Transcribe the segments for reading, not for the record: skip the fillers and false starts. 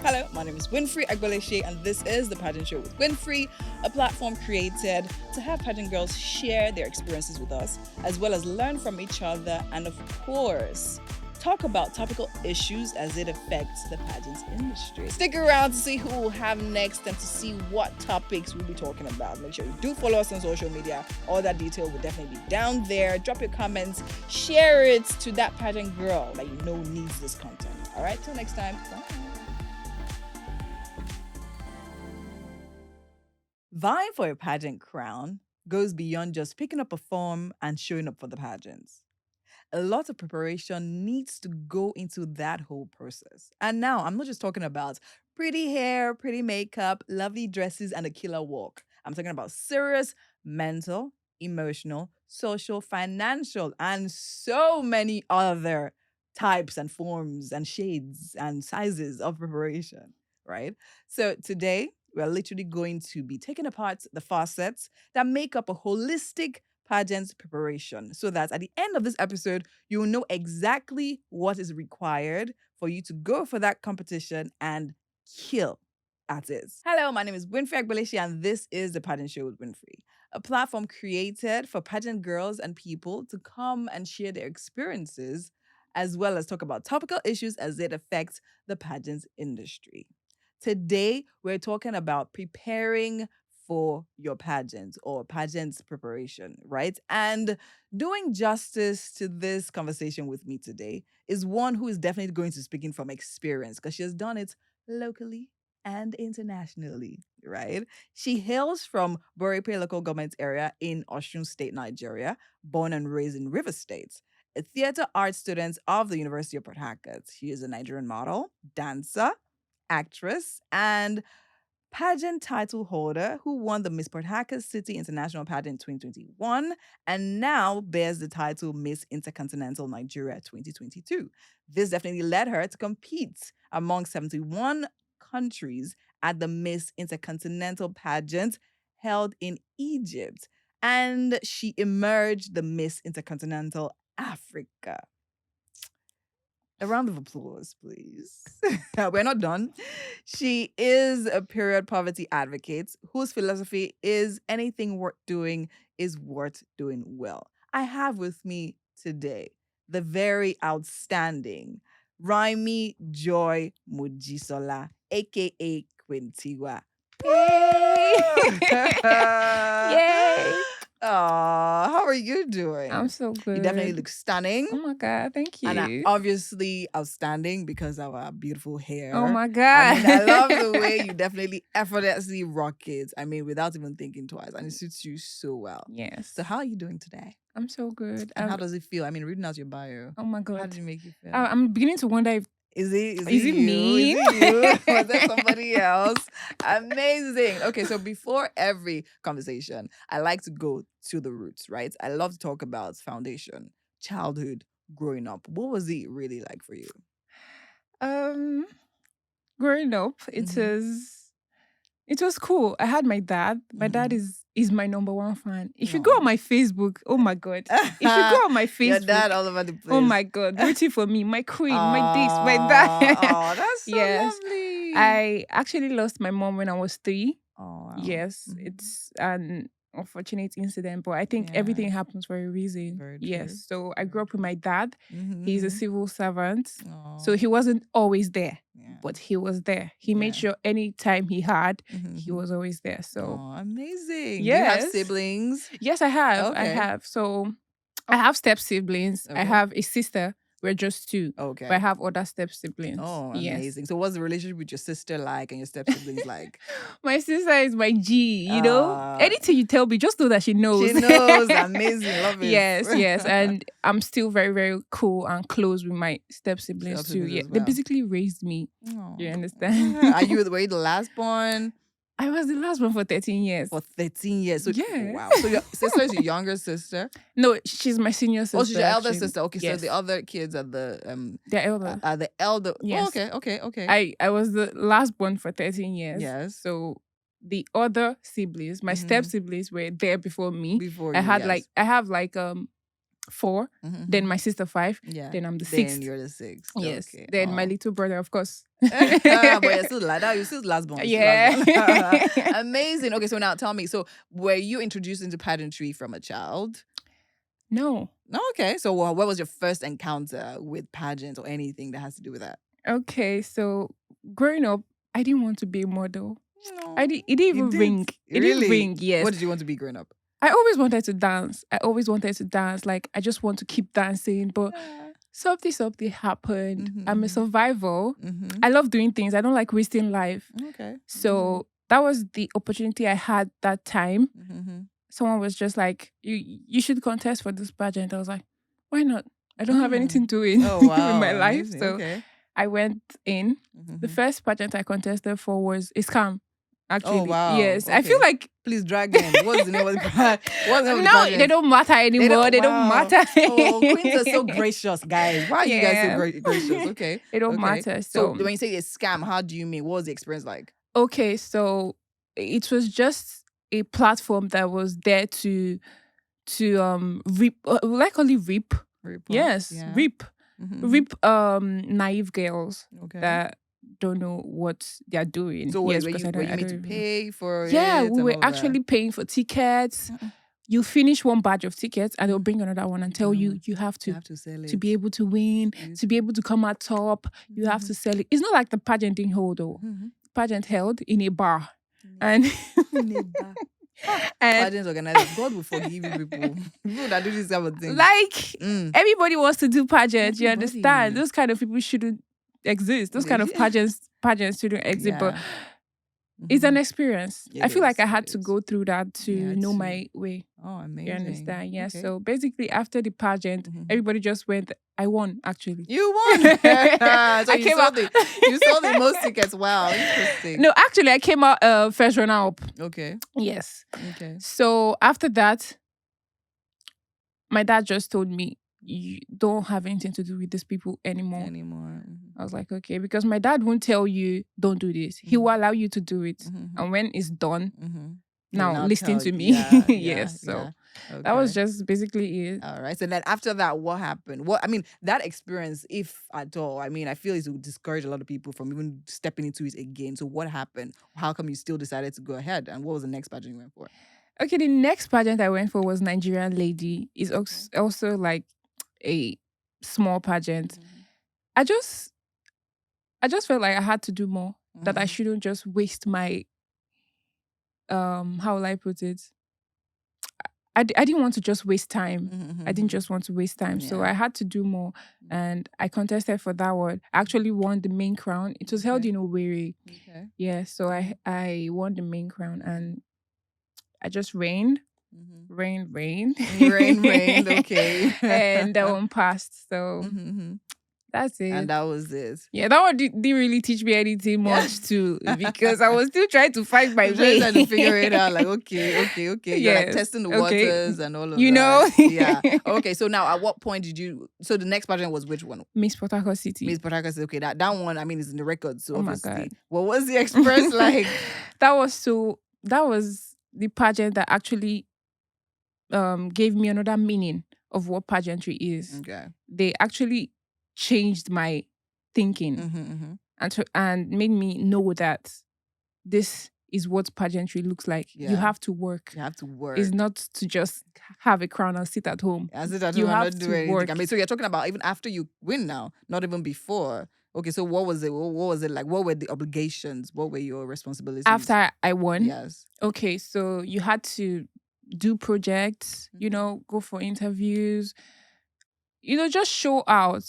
Hello, my name is Winfrey Agboleshe, and this is the Pageant Show with Winfrey, a platform created to have pageant girls share their experiences with us, as well as learn from each other, and of course, talk about topical issues as it affects the pageant industry. Stick around to see who we'll have next and to see what topics we'll be talking about. Make sure you do follow us on social media. All that detail will definitely be down there. Drop your comments, share it to that pageant girl that you know needs this content. All right, till next time. Bye. Vying for a pageant crown goes beyond just picking up a form and showing up for the pageants. A lot of preparation needs to go into that whole process. And now I'm not just talking about pretty hair, pretty makeup, lovely dresses, and a killer walk. I'm talking about serious mental, emotional, social, financial, and so many other types and forms and shades and sizes of preparation, right? So today, we're literally going to be taking apart the facets that make up a holistic pageant preparation so that at the end of this episode, you will know exactly what is required for you to go for that competition and kill at it. Hello, my name is Winfrey Agboleshe, and this is the Pageant Show with Winfrey, a platform created for pageant girls and people to come and share their experiences, as well as talk about topical issues as it affects the pageant industry. Today, we're talking about preparing for your pageant or pageant preparation, right? And doing justice to this conversation with me today is one who is definitely going to speaking from experience because she has done it locally and internationally, right? She hails from Borepe local government area in Osun State, Nigeria, born and raised in River State. A theater arts student of the University of Port Harcourt. She is a Nigerian model, dancer, actress, and pageant title holder who won the Miss Port Harcourt City International Pageant 2021 and now bears the title Miss Intercontinental Nigeria 2022. This definitely led her to compete among 71 countries at the Miss Intercontinental Pageant held in Egypt. And she emerged the Miss Intercontinental Africa. A round of applause, please. We're not done. She is a period poverty advocate whose philosophy is anything worth doing is worth doing well. I have with me today the very outstanding Raimi Joy Mojisola, aka Queen Tiwa. Yay! Aw, how are you doing? I'm so good. You definitely look stunning. Oh my God, thank you. And obviously outstanding because of our beautiful hair. Oh my God. I love the way you definitely effortlessly rock it. Without even thinking twice. And it suits you so well. Yes. So how are you doing today? I'm so good. And how does it feel? Reading out your bio. Oh my God. How did it make you feel? I'm beginning to wonder if Is it you? me? Is it you? Was there somebody else? Amazing. Okay, so before every conversation, I like to go to the roots, right? I love to talk about foundation, childhood, growing up. What was it really like for you? Growing up, it was cool. I had my dad. My dad is my number one fan. If you go on my Facebook, oh my God. If you go on my Facebook. Your dad all over the place. Oh my God. Rooting for me. My queen, my this, my that. Oh, that's so lovely. I actually lost my mom when I was 3. Oh, wow. Yes. It's an unfortunate incident, but I think everything happens for a reason. Very true. Yes. So I grew up with my dad. He's a civil servant. So he wasn't always there. But he was there. He made sure any time he had, he was always there. So amazing. Yes. Do you have siblings? Yes, I have. Okay. I have. So I have step siblings. Okay. I have a sister. We're just 2. Okay. But I have other step siblings. Oh, yes. amazing. So what's the relationship with your sister like and your step siblings like? My sister is my G, you know? Anything you tell me, just know that she knows. She knows. Amazing. Love it. Yes. And I'm still very, very cool and close with my step siblings too. Yeah. Well. They basically raised me. Oh. You understand? Were you the last born? I was the last one for 13 years. For 13 years. So, yeah. Wow. So your sister is your younger sister? No, she's my senior sister. Oh, she's your elder sister. Okay, yes. So the other kids are the they're elder. The elder. Yes. Oh, okay. I was the last born for 13 years. Yes. So the other siblings, my step siblings were there before me. Before I you, had yes. I have 4, then my sister 5, then I'm the 6th. Then you're the 6th. Yes. Okay. Then my little brother, of course. But you're still like that. You're still last born. Yeah. Amazing. Okay, so now tell me. So were you introduced into pageantry from a child? No. Okay. So what was your first encounter with pageants or anything that has to do with that? Okay. So growing up, I didn't want to be a model. It didn't even ring. It didn't ring. Yes. What did you want to be growing up? I always wanted to dance. Like, I just want to keep dancing. But something happened. I'm a survivor. I love doing things. I don't like wasting life. Okay. So that was the opportunity I had that time. Someone was just like, you should contest for this pageant. I was like, why not? I don't have anything doing with my life. Amazing. So I went in. The first pageant I contested for was a scam. Actually, oh wow! Yes, okay. I feel like please drag them. What's the name of the pageant? No, they don't matter anymore. They don't matter. Oh, queens are so gracious, guys. Why are you guys so gracious? Okay, they don't matter. So when you say a scam, how do you mean? What was the experience like? Okay, so it was just a platform that was there to reap. Will I call it reap? Yes, reap. Reap naive girls that don't know what they're doing. So yes, were you meant to pay for it? We were actually paying for tickets. You finish one batch of tickets and they'll bring another one and tell you have to sell it. To be able to win, to be able to come at top, you have to sell it. It's not like the pageant thing hold though. Pageant held in a bar. And in a bar. Pageants organizers, God will forgive you people. People that do this kind of thing. Like everybody wants to do pageants, you understand? Those kind of people shouldn't exist. Those kind of pageants shouldn't exist. But it's an experience. I feel like I had to go through that to know my way. Oh, amazing. You understand? Yeah. Okay. So basically after the pageant, everybody just went. I won, actually. You won. So you sold the most tickets. Wow, interesting. No, actually I came out first runner up. Okay. Yes. Okay. So after that, my dad just told me, you don't have anything to do with these people anymore. I was like, okay, because my dad won't tell you don't do this. He will allow you to do it. And when it's done, now listen to me. Yes. So that was just basically it. All right. So then after that, what happened? That experience, if at all, I feel it would discourage a lot of people from even stepping into it again. So what happened? How come you still decided to go ahead? And what was the next pageant you went for? Okay, the next pageant I went for was Nigerian Lady. It's also like a small pageant. I just felt like I had to do more. That I shouldn't just waste my how will I put it? I didn't want to just waste time. I didn't just want to waste time. So I had to do more. And I contested for that one. I actually won the main crown. It was held in Owerri. Okay. Yeah, so I won the main crown and I just reigned. Rained. Okay. And that one passed. So that's it. And that was it. Yeah, that one didn't really teach me anything much too, because I was still trying to find my way. Trying to figure it out. Like, okay. You're like testing the waters and all of that. You know? Yeah. Okay, so now at what point did you... So the next pageant was which one? Miss Port Harcourt City. Miss Port Harcourt City. Okay, that one, is in the record. So obviously. My God. What was the experience like? That was the pageant that actually gave me another meaning of what pageantry is. Okay. They actually changed my thinking and made me know that this is what pageantry looks like. Yeah. You have to work. It's not to just have a crown and sit at home. You have to work. So you're talking about even after you win now, not even before. Okay, so what was it? What was it like? What were the obligations? What were your responsibilities? After I won? Yes. Okay, so you had to do projects, go for interviews, just show out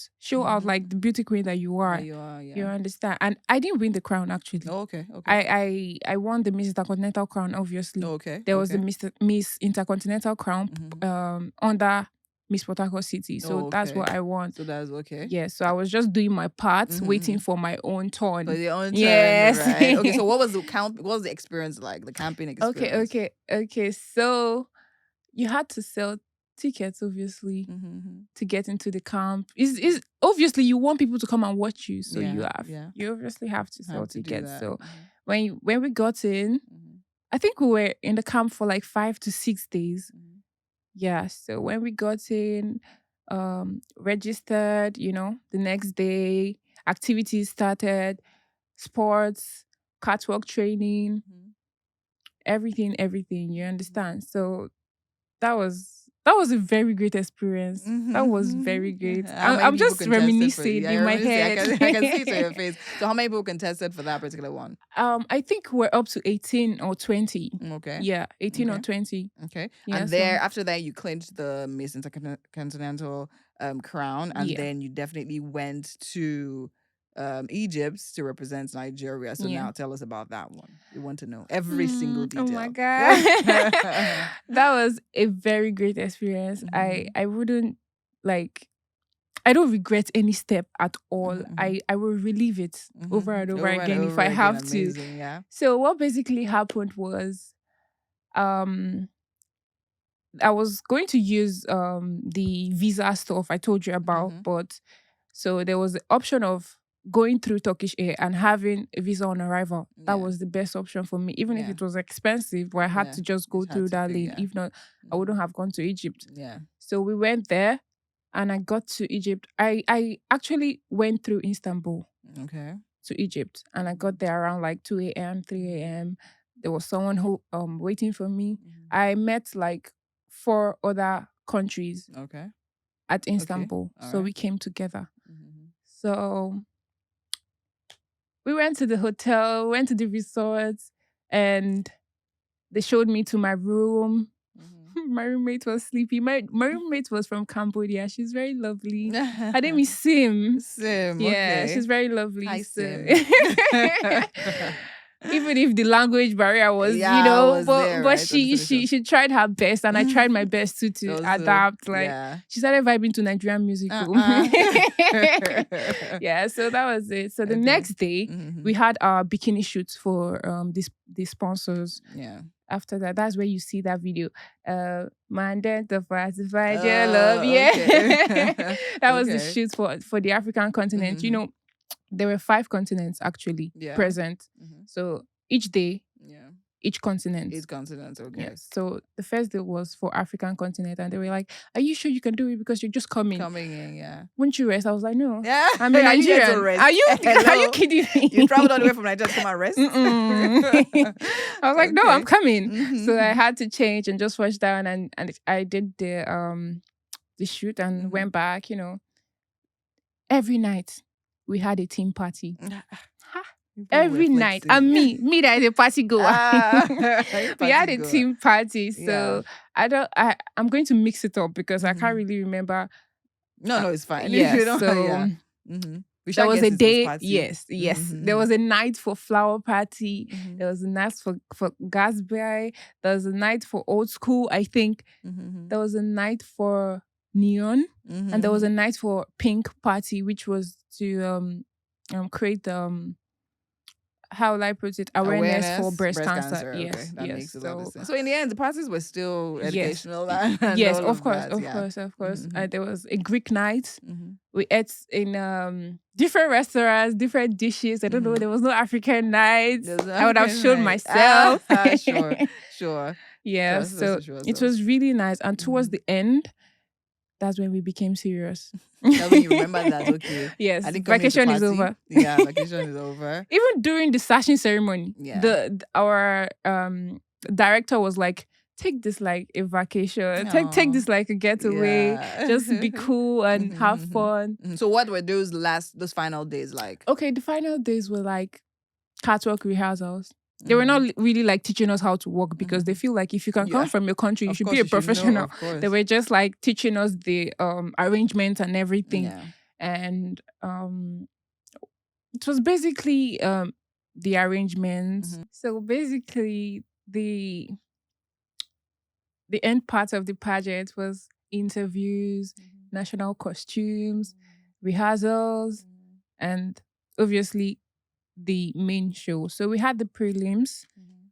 like the beauty queen that you are. You understand? And I didn't win the crown actually. Oh, okay. I won the Miss Intercontinental crown, obviously. Oh, okay. There was the Miss Intercontinental crown under Miss Port Harcourt City. So that's what I won. So that's okay. Yeah, so I was just doing my part, waiting for my own turn. For your own turn, yes. Right? Okay, so what was the experience like? The camping experience? Okay. So you had to sell tickets, obviously, to get into the camp. Is obviously you want people to come and watch you, so you obviously have to sell tickets. So when we got in, I think we were in the camp for like 5 to 6 days. Yeah, so when we got in, registered, the next day, activities started, sports, catwalk training, everything, you understand? So that was a very great experience. That was very great. How many I'm people just contested for? reminiscing Yeah, in you're my reminiscing. head. I can see it on your face. So how many people contested for that particular one? I think we're up to 18 or 20. Okay. Yeah, 18 or 20. Okay. Yeah, and there, after that, you clinched the Miss Intercontinental crown, and Yeah. then you definitely went to Egypt to represent Nigeria. So Yeah. now tell us about that one. We want to know every single detail. Oh my God. That was a very great experience. I wouldn't I don't regret any step at all. I will relive it over and over again if I have to. Amazing, yeah. So what basically happened was I was going to use the visa stuff I told you about, but so there was the option of going through Turkish Air and having a visa on arrival. That was the best option for me, even if it was expensive, but I had to just go through that lane. If not, I wouldn't have gone to Egypt. Yeah. So we went there and I got to Egypt. I actually went through Istanbul to Egypt, and I got there around like 2 a.m., 3 a.m. There was someone who waiting for me. I met like 4 other countries at Istanbul. So we came together. So we went to the hotel, went to the resort, and they showed me to my room. My roommate was sleepy. My roommate was from Cambodia. She's very lovely. Her name is Sim. Sim, Yeah, she's very lovely. Hi, Sim. Even if the language barrier was, but she tried her best, and I tried my best to adapt. She started vibing to Nigerian music. Yeah, so that was it. So the next day, we had our bikini shoot for the sponsors. Yeah. After that, that's where you see that video. Mandate to find your love. Yeah. That was the shoot for the African continent. There were 5 continents actually present. So each day, each continent. Each continent, okay. Yes. So the first day was for African continent, and they were like, "Are you sure you can do it because you're just coming?" Coming in, yeah. Wouldn't you rest? I was like, "No, yeah. I'm a Nigerian. Are you kidding me? You traveled all the way from Nigeria to come and rest?" I was like, "No, I'm coming." So I had to change and just wash down, and I did the shoot and went back. Every night we had a team party. Every night, and me that is a party goer. We had a team party, so I'm going to mix it up because I can't really remember. No, it's fine. Yeah, so there was a day. Yes. There was a night for flower party. There was a night for Gasby. There was a night for old school. I think there was a night for neon, and there was a night for pink party, which was to create how will I put it? Awareness for breast cancer. Yes, okay. That makes a lot of sense. So in the end, the parties were still educational. Yes, of course. There was a Greek night. We ate in different restaurants, different dishes. I don't know. There was no African night. I would have shown myself. Sure. Yeah. So it was really nice. And towards the end, that's when we became serious. That's when you remember that, okay. Yes, vacation is over. Yeah, vacation is over. Even during the sashing ceremony, our director was like, take this like a vacation. Take this like a getaway. Just be cool and have fun. So what were those final days like? Okay, the final days were like catwalk rehearsals. They were not really like teaching us how to walk because they feel like if you can come from your country, you should be a professional. They were just like teaching us the arrangements and everything. Yeah. And it was basically the arrangements. So basically the end part of the pageant was interviews, national costumes, rehearsals, and obviously the main show. So we had the prelims.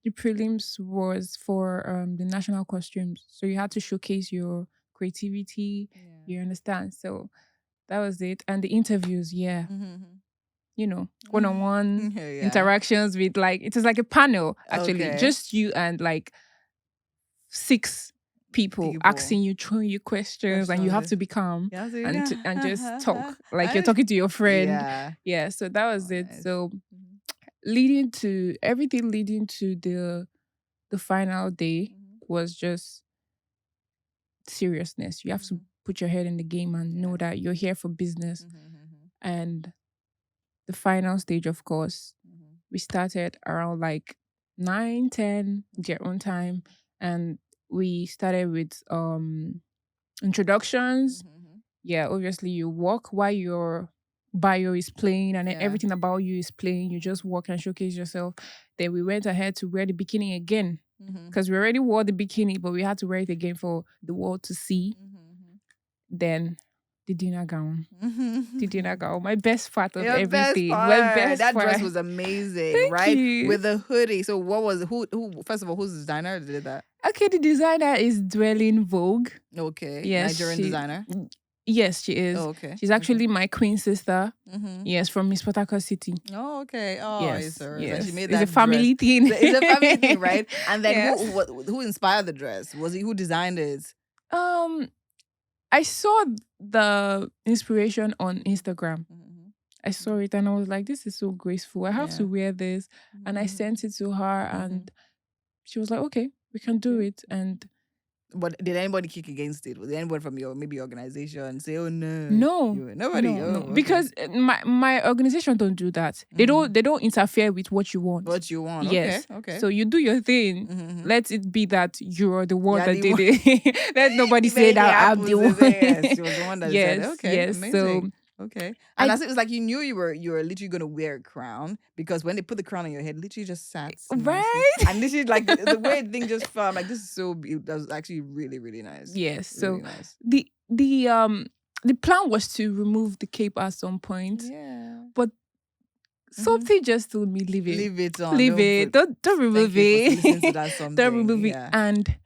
The prelims was for the national costumes. So you had to showcase your creativity. You understand? So that was it. And the interviews, one-on-one interactions with it was like a panel actually. Just you and like 6 people asking you, throwing you questions, and you have to be calm and just talk like you're talking to your friend. Yeah. So that was it. Nice. So leading to the final day was just seriousness. You have to put your head in the game and know that you're here for business. And the final stage, of course, we started around like 9-10 their own time, and we started with introductions. Yeah, obviously you walk while your bio is playing and everything about you is playing. You just walk and showcase yourself. Then we went ahead to wear the bikini again, because we already wore the bikini, but we had to wear it again for the world to see. Then the dinner gown. The dinner gown. My best part of everything. My best that part. Dress was amazing, Thank right? You. With the hoodie. So what was who first of all, who's the designer that did that? Okay, the designer is Dwelling Vogue. Okay. Yes, Nigerian designer. Yes, she is. Oh, okay. She's actually my queen sister. Yes, from Miss Potaka City. Oh, okay. Oh, yes. She made that it's a family dress. thing. It's a family thing, right? And then who inspired the dress? Was he who designed it? I saw the inspiration on Instagram. I saw it and I was like, this is so graceful. I have to wear this. And I sent it to her and she was like, okay, we can do it. But did anybody kick against it? Was there anybody from your organization say, "Oh no"? No, nobody. No. Okay. Because my organization don't do that. They don't interfere with what you want. Yes. Okay. So you do your thing. Let it be that you're the one that did it. Let nobody say that I'm the one. Yes, she was the one that said it. Okay. Yes. Amazing. So. Okay. And it was like you knew you were literally going to wear a crown, because when they put the crown on your head, literally just sat. Right. And this is like the way the thing just felt, like, this is so beautiful. That was actually really, really nice. Yes. Really so nice. the plan was to remove the cape at some point. Yeah. But something just told me, leave it. Leave it on. Leave it. Don't remove it. Listen to that something. Don't remove it. And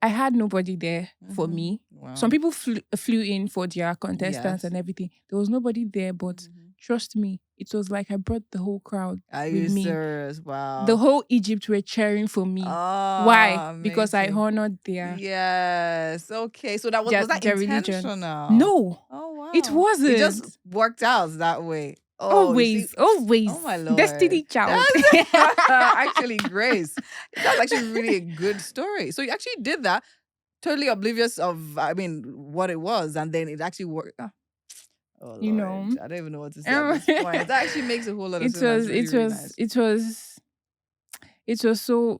I had nobody there for me. Wow. Some people flew in for their contestants and everything. There was nobody there, but trust me, it was like I brought the whole crowd with me. Serious? Wow. The whole Egypt were cheering for me. Oh, why? amazing. Because I honored their... Yes. Okay. So that was that intentional? Religion. No. Oh, wow. It wasn't. It just worked out that way. Oh, always. Oh my Lord. Destiny child. Actually, Grace. That's actually really a good story. So you actually did that, totally oblivious of, what it was, and then it actually worked. Oh, Lord. You know, I don't even know what to say at this point. That actually makes a whole lot of sense. It was so,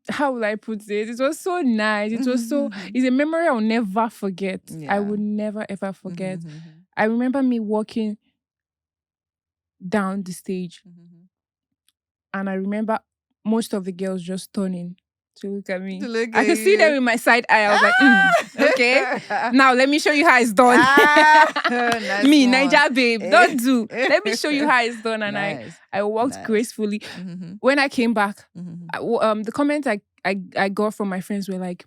how will I put it? It was so nice. It was so, it's a memory I'll never forget. I would never ever forget. I remember me walking down the stage, and I remember most of the girls just turning to look at me. I could see them in my side eye. I was like, okay, now let me show you how it's done. Nice me, one. Niger babe, don't do. Let me show you how it's done. And I walked gracefully. When I came back, the comments I got from my friends were like,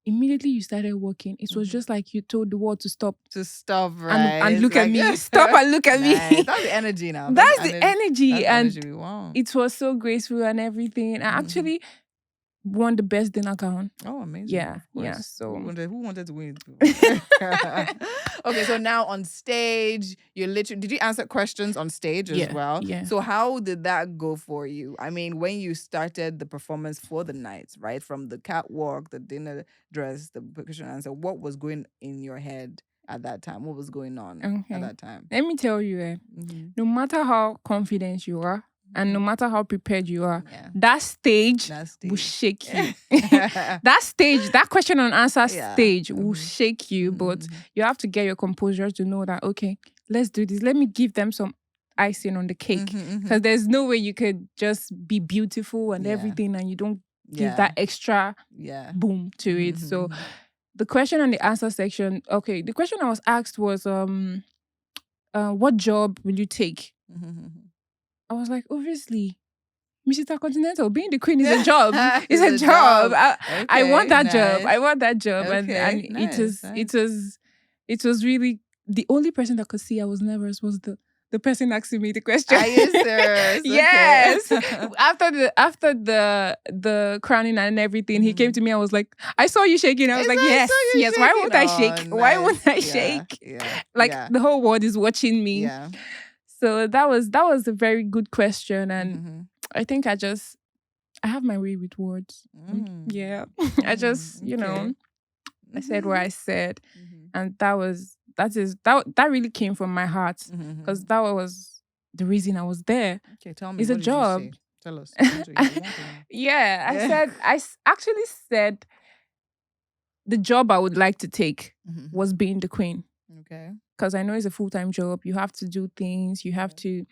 immediately you started walking, it was just like you told the world to stop. Right? And look at me. Stop and look at me. That's the energy now. That's the energy. That's and the energy we want. It was so graceful and everything. I actually won the best dinner gown. Oh, amazing. Yeah. So who wanted to win? Okay, so now on stage, did you answer questions on stage as well? Yeah. So how did that go for you? I mean, when you started the performance for the nights, right? From the catwalk, the dinner dress, the question answer, what was going in your head at that time? What was going on at that time? Let me tell you, no matter how confident you are, and no matter how prepared you are, that stage will shake you. that question and answer stage will shake you, but you have to get your composure to know that, okay, let's do this. Let me give them some icing on the cake. Because there's no way you could just be beautiful and everything and you don't give that extra boom to it. So the question and the answer section, okay, the question I was asked was, what job will you take? I was like, obviously, Miss Intercontinental, being the queen is a job. It's a job. I want that job. I want that job. Okay, and nice, it was really the only person that could see I was nervous was the the person asking me the question. Are you serious? Yes. Okay. after the crowning and everything, he came to me. I was like, I saw you shaking. I was like, yes, yes. Why won't I shake? Why won't I shake? Yeah. Like the whole world is watching me. Yeah. So that was a very good question, and I think I have my way with words. Yeah, I just I said what I said, and that really came from my heart because that was the reason I was there. Okay, tell me. It's what a job. Did you say? Tell us. Yeah, I said I actually said the job I would like to take was being the queen. Okay. Because I know it's a full-time job. You have to do things. You have to,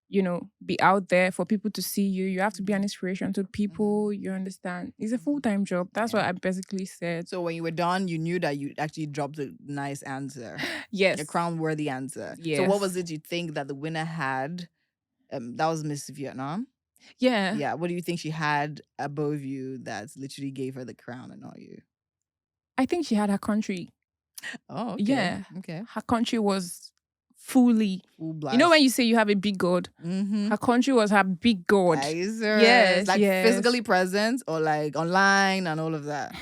be out there for people to see you. You have to be an inspiration to people. You understand? It's a full-time job. That's what I basically said. So when you were done, you knew that you actually dropped a nice answer. Yes. A crown-worthy answer. Yes. So what was it you think that the winner had? That was Miss Vietnam. Yeah. Yeah. What do you think she had above you that literally gave her the crown and not you? I think she had her country. Oh, okay. Yeah. Okay. Her country was full blast. You know when you say you have a big God? Her country was her big God. Yes. Like physically present or like online and all of that.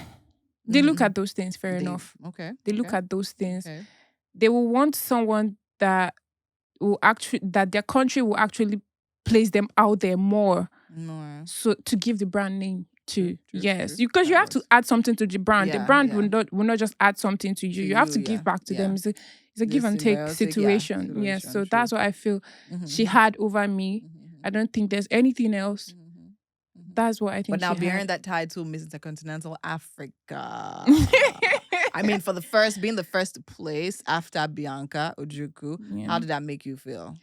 They look at those things, fair enough. Okay. They look at those things. Okay. They will want someone that their country will actually place them out there more. So to give the brand name to. Yes. Because you have to add something to the brand. The brand will not just add something to you. You have to give back to them. It's a give and take situation. Yes. So that's what I feel she had over me. I don't think there's anything else. That's what I think. But now bearing that title, Miss Intercontinental Africa. I mean, being the first to place after Bianca Ojukwu, how did that make you feel?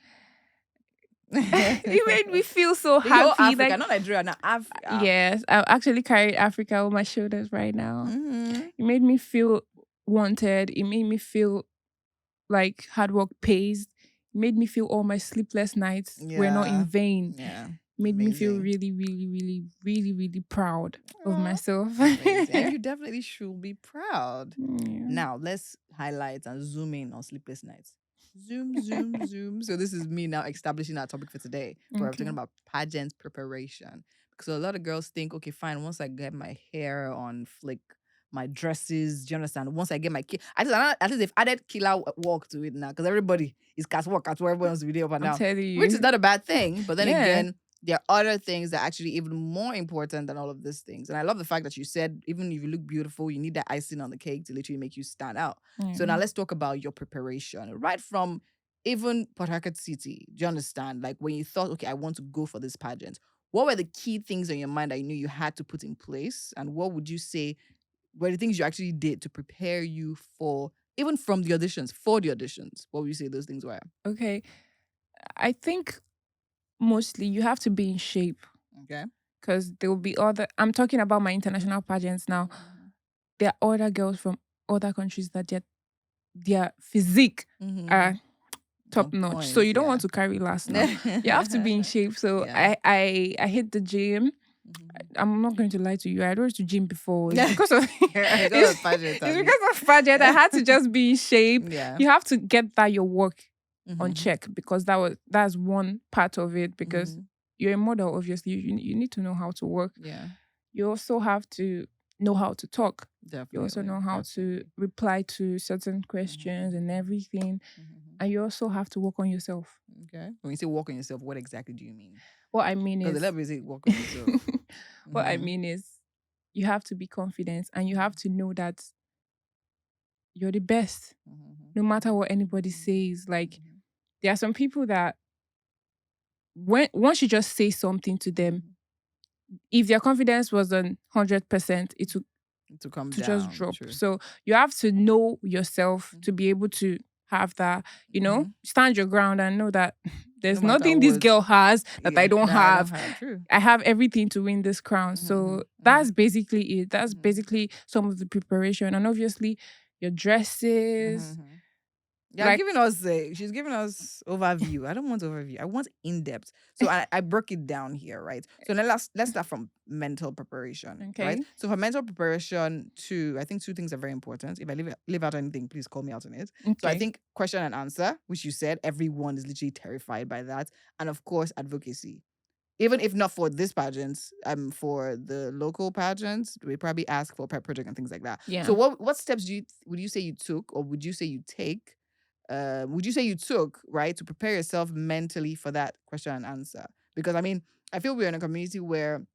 It made me feel so happy. Africa, like, not Nigeria, not Africa. Yes, I actually carry Africa on my shoulders right now. It made me feel wanted. It made me feel like hard work pays. It made me feel all my sleepless nights were not in vain. Yeah. Made me feel really, really, really, really, really proud of myself. And you definitely should be proud. Yeah. Now, let's highlight and zoom in on sleepless nights. Zoom. So this is me now establishing our topic for today. Where we're talking about pageant preparation. Because a lot of girls think, okay, fine, once I get my hair on flick, my dresses, do you understand? Once I get my at least they've added killer walk to it now. Because everybody is catwalk, everyone wants to be there up and now. Which is not a bad thing. But then again, there are other things that are actually even more important than all of these things. And I love the fact that you said, even if you look beautiful, you need that icing on the cake to literally make you stand out. So now let's talk about your preparation. Right from even Port Harcourt City, do you understand? Like when you thought, okay, I want to go for this pageant, what were the key things on your mind that you knew you had to put in place? And what would you say were the things you actually did to prepare you for, even from the auditions, for the auditions? What would you say those things were? Okay. I think mostly you have to be in shape. Okay. Because there will be I'm talking about my international pageants now. There are other girls from other countries that their physique are top notch. So you don't want to carry last now. You have to be in shape. So I hit the gym. I'm not going to lie to you. I went to gym before. It's because of pageant. It's because of pageant. I had to just be in shape. Yeah. You have to get that your work on check, because that's one part of it, because you're a model, obviously you need to know how to work. Yeah. You also have to know how to talk. Definitely. You also know how to reply to certain questions and everything. And you also have to work on yourself. Okay. When you say work on yourself, what exactly do you mean? What I mean is, because the level is work on yourself. What I mean is, you have to be confident and you have to know that you're the best, no matter what anybody says. Like, there are some people that once you just say something to them, if their confidence was on 100%, it will come to down, just drop. True. So you have to know yourself to be able to have that, stand your ground and know that there's nothing this girl has that I don't have. I have everything to win this crown. So that's basically it. That's basically some of the preparation. And obviously your dresses, Yeah, Like, she's giving us overview. I don't want overview. I want in depth. So I broke it down here, right? So then let's start from mental preparation, right? okay, So for mental preparation, I think two things are very important. If I leave out anything, please call me out on it. So I okay, think question and answer, which you said, everyone is literally terrified by that, and of course advocacy. Even if not for this pageants, for the local pageants, we probably ask for pet project and things like that. yeah. So what steps would you say you took, or would you say you take? Would you say you took, right, to prepare yourself mentally for that question and answer? Because I mean, I feel we're in a community where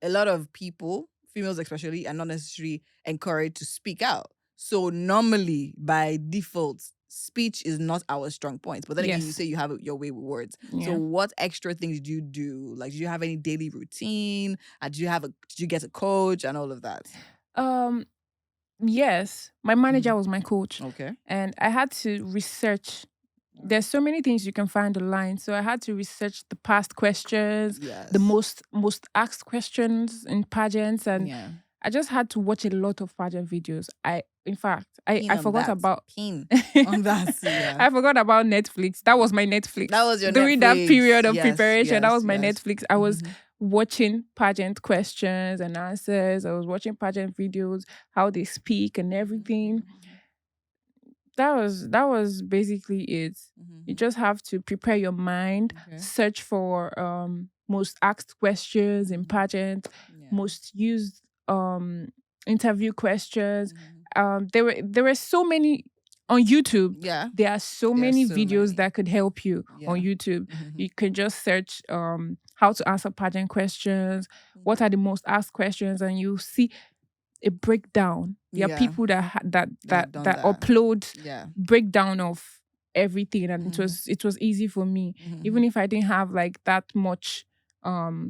a lot of people, females especially, are not necessarily encouraged to speak out. So normally, by default, speech is not our strong point. But then again, you say you have your way with words. So Yeah. what extra things did you do? Like, did you have any daily routine? Did you get a coach and all of that? Yes, my manager was my coach. Okay. And I had to research. There's so many things you can find online. So I had to research the past questions, Yes. the most asked questions in pageants, and Yeah. I just had to watch a lot of pageant videos. In fact, I On forgot that. about Pin on that. Yeah. I forgot about Netflix. That was my Netflix. That was your during that Netflix. period of Yes, preparation. That yes, was my yes. Netflix. I was watching pageant questions and answers. I was watching pageant videos, how they speak and everything. That was basically it. You just have to prepare your mind, search for most asked questions in pageant, most used interview questions. There were so many on YouTube. Yeah. There are so many videos that could help you on YouTube. You can just search how to answer pageant questions, what are the most asked questions, and you see a breakdown. There are people that upload breakdown of everything, and it was easy for me, even if I didn't have like that much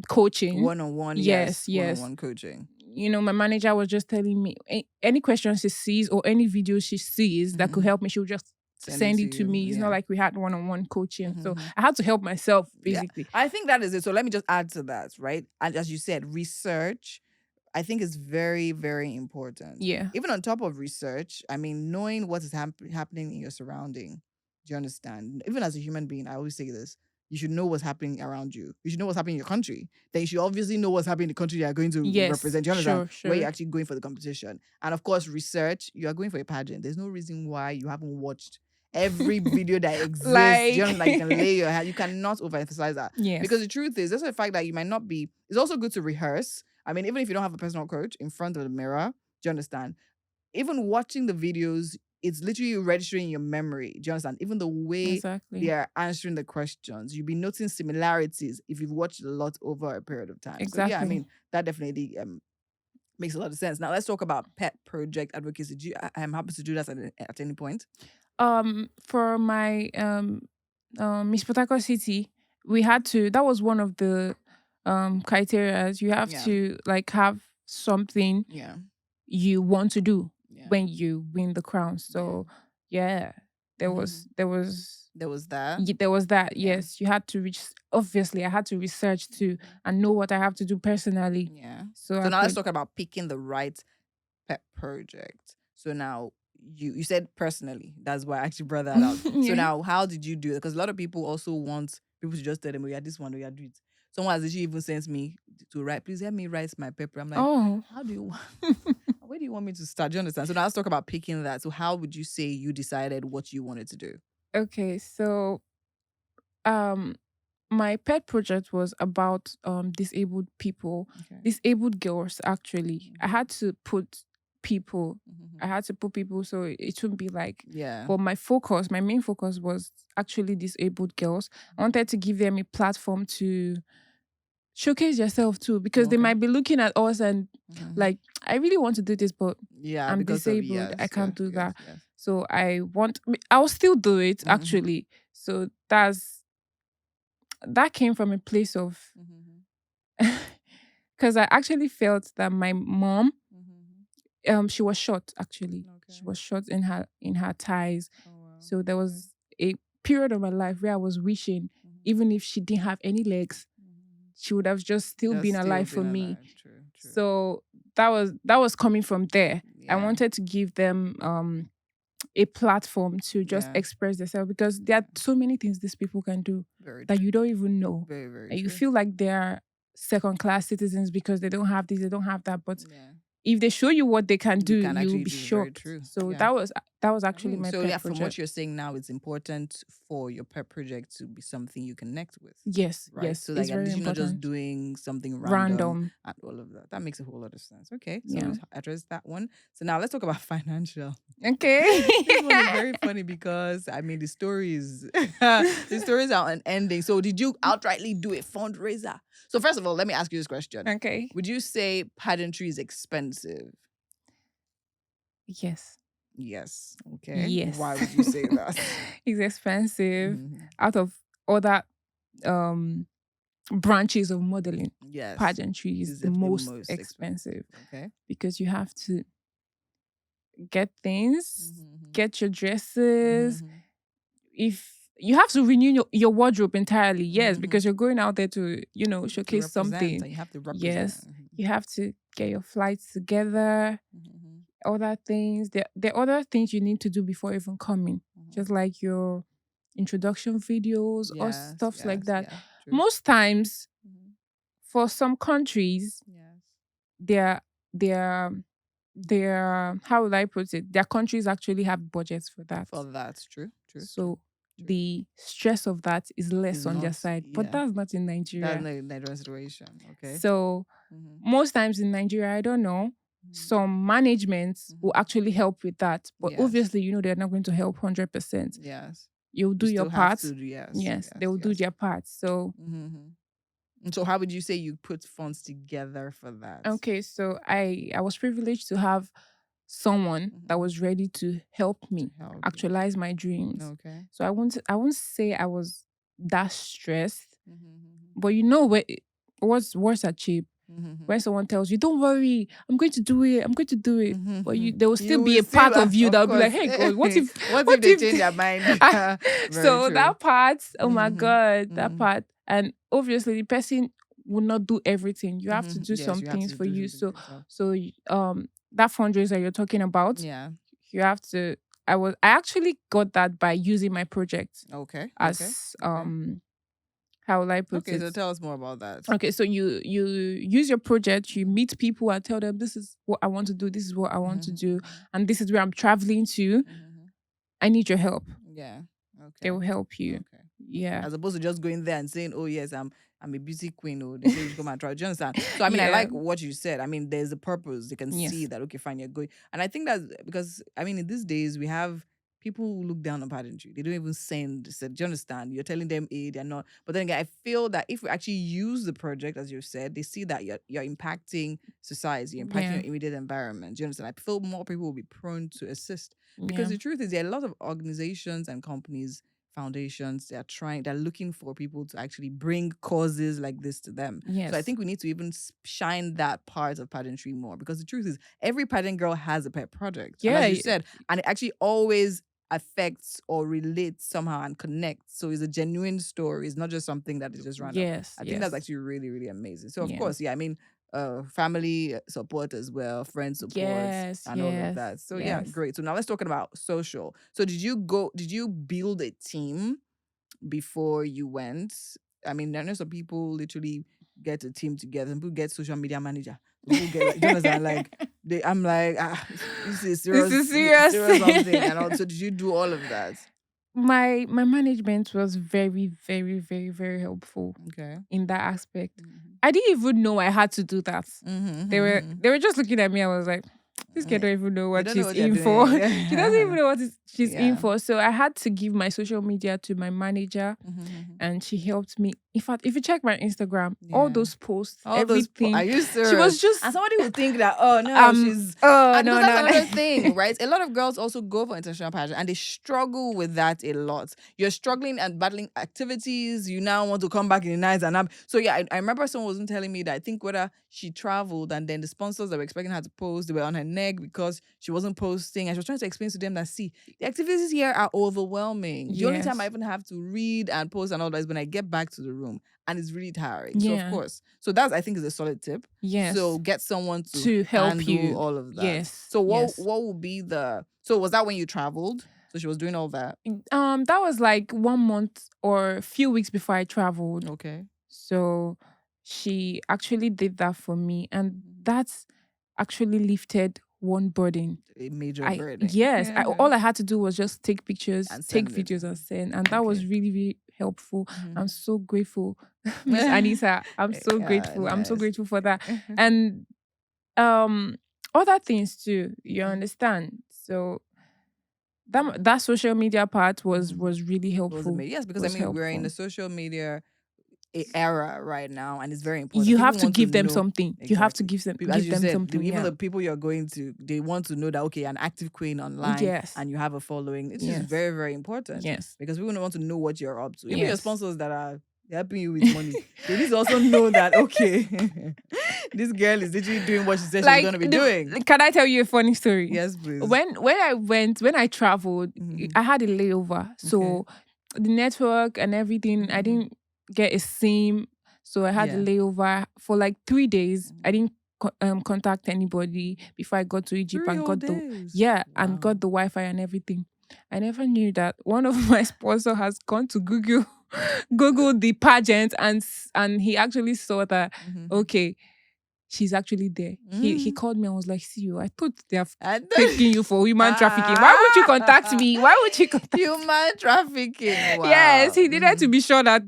coaching. One-on-one, yes. one-on-one coaching. You know, my manager was just telling me any questions she sees or any video she sees that could help me, she'll just send it to me. It's not like we had one-on-one coaching. So I had to help myself, basically. I think that is it. So let me just add to that, right? And as you said, research, I think is very, very important. Yeah. Even on top of research, I mean, knowing what is happening in your surrounding. Do you understand? Even as a human being, I always say this. You should know what's happening around you. You should know what's happening in your country. Then you should obviously know what's happening in the country you are going to represent. Do you understand? Sure. Where you're actually going for the competition. And of course, research, you are going for a pageant. There's no reason why you haven't watched every video that exists. Like, do you understand? You can lay your hand. You cannot overemphasize that. Yes. Because the truth is, that's the fact that you might not be. It's also good to rehearse. I mean, even if you don't have a personal coach in front of the mirror, do you understand? Even watching the videos, it's literally registering in your memory. Do you understand? Even the way they are answering the questions, you'll be noticing similarities if you've watched a lot over a period of time. Exactly. So yeah, I mean, that definitely makes a lot of sense. Now let's talk about pet project advocacy. I'm happy to do that at any point. For my Miss Potako City, we had to. That was one of the criteria. You have to like have something you want to do when you win the crown. So there was that. There was that. Yes, you had to reach. Obviously, I had to research too and know what I have to do personally. Yeah. So now let's talk about picking the right pet project. So now you said personally. That's why I actually brought that out. So now, how did you do it? Because a lot of people also want people to just tell them, "Oh yeah, this one, oh yeah, do it." Someone has actually even sent me to write. Please help me write my paper. I'm like, how do you? Where do you want me to start? Do you understand? So now let's talk about picking that. So how would you say you decided what you wanted to do? Okay, so my pet project was about disabled people, disabled girls actually. I had to put people. I had to put people so it shouldn't be like But my main focus was actually disabled girls. I wanted to give them a platform to showcase yourself too, because they might be looking at us and like, I really want to do this, but I'm disabled. I can't do that. So I'll still do it actually. So that came from a place of because I actually felt that my mom she was short actually. She was short in her thighs. So there was a period of my life where I was wishing even if she didn't have any legs, she would have just still been alive for me. True. So that was coming from there. I wanted to give them a platform to just express themselves, because there are so many things these people can do that you don't even know. Very, very and you true. feel like they're second-class citizens because they don't have this, they don't have that. But if they show you what they can do, you'll be shocked. So that was actually my pet from project. what you're saying now, it's important for your pet project to be something you connect with. Yes, right? yes. So it's like very you're not just important. doing something random and all of that. That makes a whole lot of sense. Okay, so we address that one. So now let's talk about financial. Okay. This one is very funny because I mean the stories are unending. So did you outrightly do a fundraiser? So first of all, let me ask you this question. Okay. Would you say pageantry is expensive? Yes. Yes. Okay. Yes. Why would you say that? It's expensive. Out of other branches of modeling, pageantry is the most expensive. Okay. Because you have to get things, get your dresses. If you have to renew your wardrobe entirely, yes, because you're going out there to, showcase something. You have to represent. Yes, you have to get your flights together. Other things. There are other things you need to do before even coming, just like your introduction videos or stuff like that. Most times, for some countries, they're how would I put it? Their countries actually have budgets for that. True. So the stress of that is less on their side, but that's not in Nigeria. That's not in Nigerian situation. Okay. So most times in Nigeria, I don't know, some managements will actually help with that, but obviously, they're not going to help 100%. Yes. You'll do your part. Yes. They will do their part. So. So how would you say you put funds together for that? Okay, so I was privileged to have someone that was ready to help me actualize my dreams. Okay. So I won't say I was that stressed, but what's worse are cheap. When someone tells you, "Don't worry, I'm going to do it. But there will still be a part of you that will be like, "Hey God, what if they change their mind?" So true. That part, oh my God, that part. And obviously the person will not do everything. You have to do some things for you. So that fundraiser you're talking about, you have to. I actually got that by using my project. Okay. As how will I put it? Okay, so tell us more about that. Okay, so you use your project, you meet people and tell them, this is what I want to do, this is what I want to do, and this is where I'm traveling to. I need your help. Yeah. Okay. They will help you. Okay. Yeah. As opposed to just going there and saying, "Oh yes, I'm a beauty queen," or they say you should come and try. Do you understand? So I mean, I like what you said. I mean, there's a purpose. They can see that, okay, fine, you're going. And I think that's because I mean, in these days we have people who look down on pageantry. They don't even send. Do you understand? You're telling them they're not. But then again, I feel that if we actually use the project, as you said, they see that you're impacting society, you're impacting your immediate environment. Do you understand? I feel more people will be prone to assist. Because the truth is there are a lot of organizations and companies, foundations, they're looking for people to actually bring causes like this to them. Yes. So I think we need to even shine that part of pageantry more, because the truth is every pageant girl has a pet project. Yeah. And as you said, and it actually always affects or relates somehow and connects. So it's a genuine story. It's not just something that is just random. Yes. I think that's actually really, really amazing. So of course, I mean, family support as well, friend support, and all of that. So yeah, great. So now let's talk about social. So did you build a team before you went? I mean, I know some people literally get a team together. Some people get social media manager. Some people get I'm like, this is serious. This is serious. Something. And also, did you do all of that? My management was very, very, very, very helpful. Okay. In that aspect. I didn't even know I had to do that. They were just looking at me. I was like, this girl don't even know what she's in for. She doesn't even know what she's in for. So I had to give my social media to my manager, and she helped me. In fact, if you check my Instagram, all those posts, everything. Are you serious? She was just. And somebody would think that, she's. No, that's another thing, right? A lot of girls also go for international pageant and they struggle with that a lot. You're struggling and battling activities. You now want to come back in the night so yeah, I remember someone wasn't telling me that I think whether she traveled and then the sponsors that were expecting her to post, they were on her neck because she wasn't posting. And she was trying to explain to them that, see, the activities here are overwhelming. The only time I even have to read and post and all that is when I get back to the room. And it's really tiring. So, of course. So, that's, I think, is a solid tip. Yes. So, get someone to help handle you. All of that. Yes. So, what would be the... So, was that when you traveled? So, she was doing all that? That was like 1 month or a few weeks before I traveled. Okay. So, she actually did that for me. And that's actually lifted one burden. A major burden. Yes. All I had to do was just take pictures, take videos and send. And that was really, really helpful. I'm so grateful. Miss Anissa, I'm so grateful. Nice. I'm so grateful for that. And other things too, you understand? So that social media part was really helpful. Yes, because we're in the social media era right now, and it's very important. You have to give them something. Exactly. You have to give them something. Even the people you're going to, they want to know that, okay, you're an active queen online, and you have a following. It's just very, very important. Yes, because people want to know what you're up to. Even your sponsors that are helping you with money, they need to also know that, okay, this girl is literally doing what she said she's going to be doing. Can I tell you a funny story? Yes, please. When I traveled, I had a layover, so the network and everything, I didn't get a SIM, so I had a layover for like 3 days. I didn't contact anybody before I got to Egypt and got got the Wi-Fi and everything. I never knew that one of my sponsors has gone to Google the pageant, and he actually saw that okay, she's actually there. He called me and was like, see you, I thought they have taken you for human trafficking. Why would you contact me? Why would you contact human trafficking? Wow. Yes, he needed to be sure that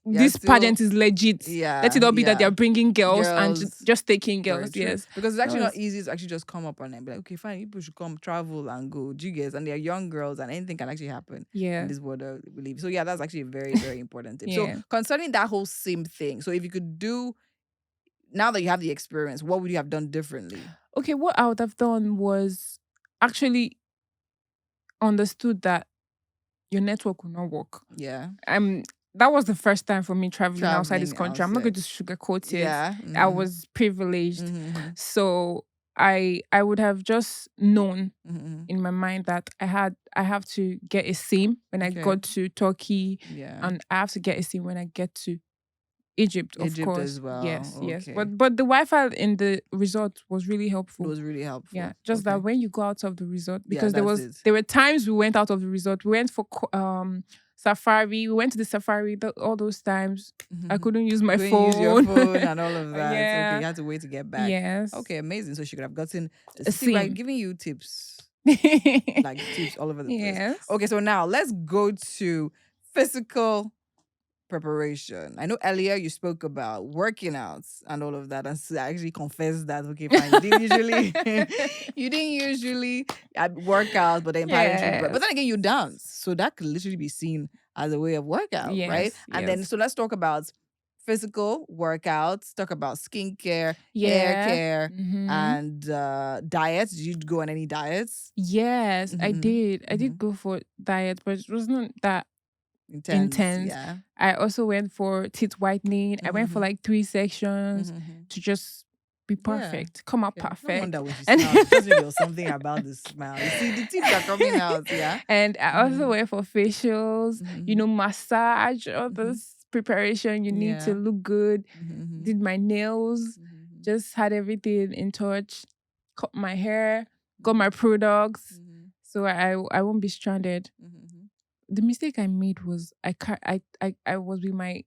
this pageant is legit. Let it not be that they're bringing girls and just taking girls. Yes. Because it's actually not easy to actually just come up on them and be like, okay, fine, people should come travel and go. Do you guys? And they're young girls and anything can actually happen in this world, I believe. So yeah, that's actually a very, very important tip. So concerning that whole SIM thing, so if you could do, now that you have the experience, what would you have done differently? Okay, what I would have done was actually understood that your network will not work. Yeah. That was the first time for me traveling outside this country. I'm not going to sugarcoat it. Yeah. I was privileged. So I would have just known in my mind that I have to get a SIM when I got to Turkey. Yeah. And I have to get a SIM when I get to Egypt, of course. As well. Yes, yes. But the Wi-Fi in the resort was really helpful. It was really helpful. Yeah, just that when you go out of the resort, because there were times we went out of the resort. We went for safari. We went to the safari. All those times I couldn't use my phone. Use your phone and all of that. Okay, you had to wait to get back. Yes. Okay, amazing. So she could have gotten a SIM by giving you tips, like tips all over the place. Yes. Okay, so now let's go to physical preparation. I know earlier you spoke about working out and all of that, and so I actually confessed that, okay, fine, you didn't usually work out, but then but then again you dance, so that could literally be seen as a way of workout, right? And then so let's talk about physical workouts, talk about skincare, hair care, and diets. Did you go on any diets? Yes, I did. I did go for diet, but it wasn't that intense. Yeah. I also went for teeth whitening. I went for like 3 sections to just be perfect. Yeah. Come out perfect. No wonder when she smiled. There was something about the smile. You see, the teeth are coming out. Yeah. And I also went for facials, massage, all this preparation. You need to look good. Did my nails, just had everything in touch. Cut my hair, got my products. So I won't be stranded. The mistake I made was I was with my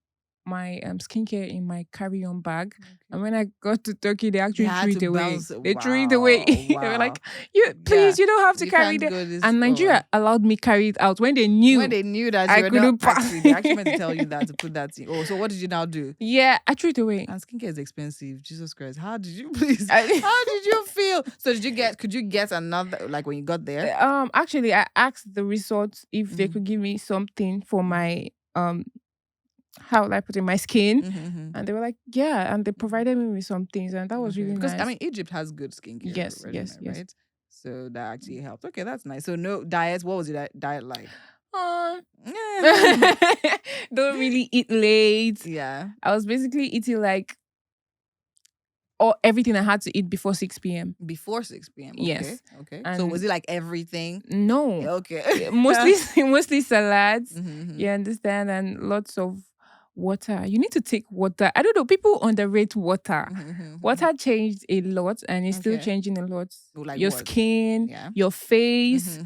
skincare in my carry-on bag, and when I got to Turkey, they actually threw it away. They threw it away. They were like, you don't have to carry it." And Nigeria allowed me carry it out when they knew that I couldn't pass. They actually meant to tell you that to put that in. Oh, so what did you now do? Yeah, I threw it away. And skincare is expensive. Jesus Christ, how did you how did you feel? So could you get another, like when you got there? Actually, I asked the resort if they could give me something for my how will I put in my skin, and they were like, yeah, and they provided me with some things, and that was really nice. Because Egypt has good skincare. Yes. Right? So that actually helped. Okay, that's nice. So no diets. What was your diet like? Don't really eat late. Yeah, I was basically eating like or everything I had to eat before 6 p.m. Before 6 p.m. Okay. Yes. Okay. And so was it like everything? No. Okay. mostly salads. Mm-hmm. You understand? And lots of water. You need to take water. I don't know. People underrate water. Mm-hmm. Water changed a lot, and it's still changing a lot. Like your what? Skin, your face.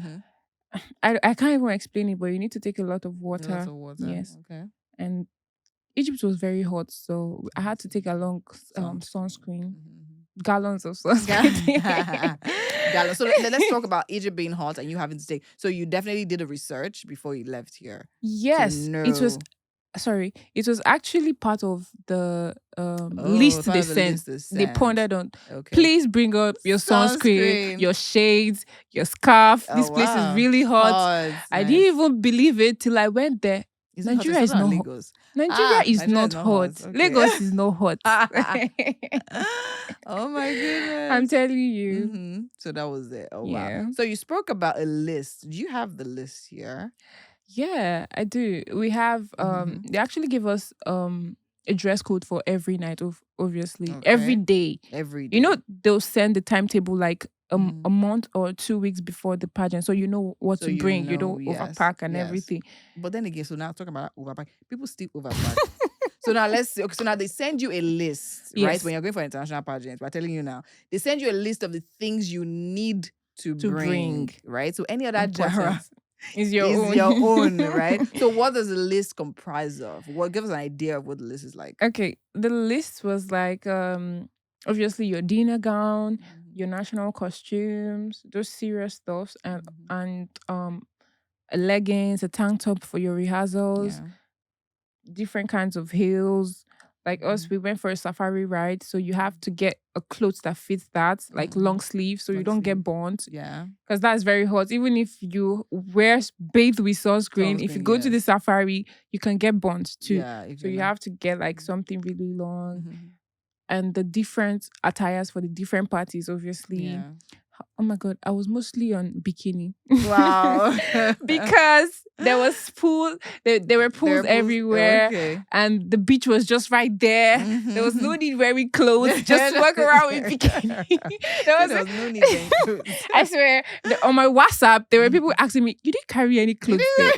I can't even explain it, but you need to take a lot of water. Lots of water. Yes. Okay. And Egypt was very hot, so I had to take along sunscreen. Gallons of sunscreen. Gallons. So let's talk about Egypt being hot and you having to take. So you definitely did a research before you left here. Yes, it was. Sorry, it was actually part of the list they sent. They pondered on. Okay. Please bring up your sunscreen, your shades, your scarf. This place is really hot. I didn't even believe it till I went there. Nigeria is not hot. Nigeria is not hot. Okay. Lagos is not hot. Oh my goodness. I'm telling you. Mm-hmm. So that was it. Oh wow. So you spoke about a list. Do you have the list here? Yeah, I do. We have they actually give us a dress code for every night, obviously. Okay. Every day. You know, they'll send the timetable like a month or 2 weeks before the pageant, so you know what to bring. You don't overpack and everything. But then again, so now talking about overpack, people still overpack. So now let's see. Okay, so now they send you a list, right? When you're going for international pageants, we're telling you now. They send you a list of the things you need to bring, right? So any other genre is your own, right? So what does the list comprise of? Give us an idea of what the list is like. Okay, the list was like obviously your dinner gown, your national costumes, those serious stuffs, and leggings, a tank top for your rehearsals, different kinds of heels. Like us, we went for a safari ride, so you have to get a clothes that fits that, like long sleeves, so you don't get burnt. Yeah, because that's very hot. Even if you bathe with sunscreen, if you go to the safari, you can get burnt too. Yeah, so you have to get like something really long, and the different attires for the different parties, obviously. Yeah. Oh my God, I was mostly on bikini. Wow. Because there was there were pools everywhere, and the beach was just right there. There was no need wearing clothes, just walk around with bikini. there was no need wearing clothes. I swear, on my WhatsApp, there were people asking me, you didn't carry any clothes there?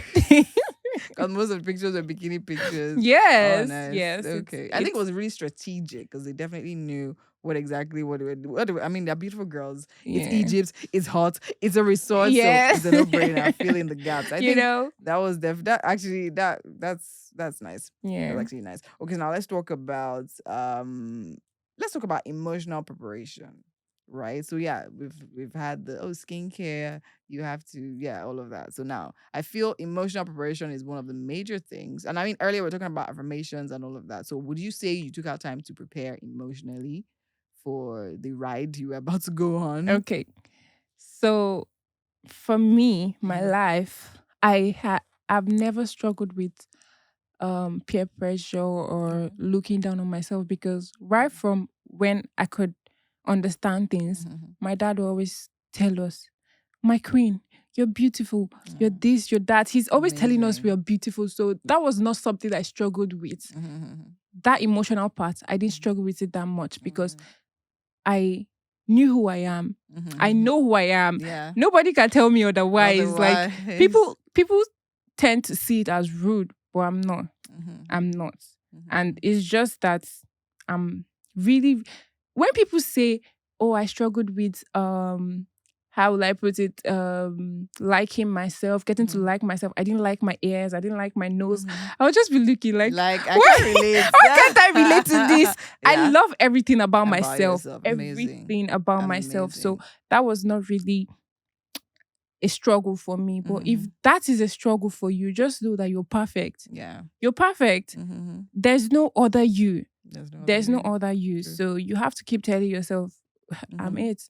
Because most of the pictures are bikini pictures. Yes. Oh, nice. Yes. Okay. I think it was really strategic because they definitely knew what I mean, they're beautiful girls. Yeah. It's Egypt. It's hot. It's a resort. Yes. So it's a no-brainer. Filling the gaps. I think that was that's nice. Yeah. That's actually nice. Okay, so now let's talk about emotional preparation. Right. So yeah, we've had the skincare, you have to, all of that. So now I feel emotional preparation is one of the major things. And I mean, earlier we were talking about affirmations and all of that. So would you say you took out time to prepare emotionally for the ride you were about to go on? Okay. So for me, my life, I've never struggled with peer pressure or looking down on myself, because right from when I could understand things, my dad will always tell us, my queen, you're beautiful, you're this, you're that. He's always telling us we are beautiful. So that was not something I struggled with. That emotional part, I didn't struggle with it that much because I knew who I am. I know who I am. Yeah. Nobody can tell me otherwise. Like people tend to see it as rude, but I'm not. I'm not. And it's just that I'm really, when people say, oh, I struggled with how will I put it, liking myself, getting to like myself. I didn't like my ears, I didn't like my nose. I would just be looking like I can't relate. How can't I relate to this? I love everything about myself. Everything about myself. So that was not really a struggle for me. But if that is a struggle for you, just know that you're perfect. Yeah. You're perfect. There's no other you. There's no other you. True. So you have to keep telling yourself, I'm it.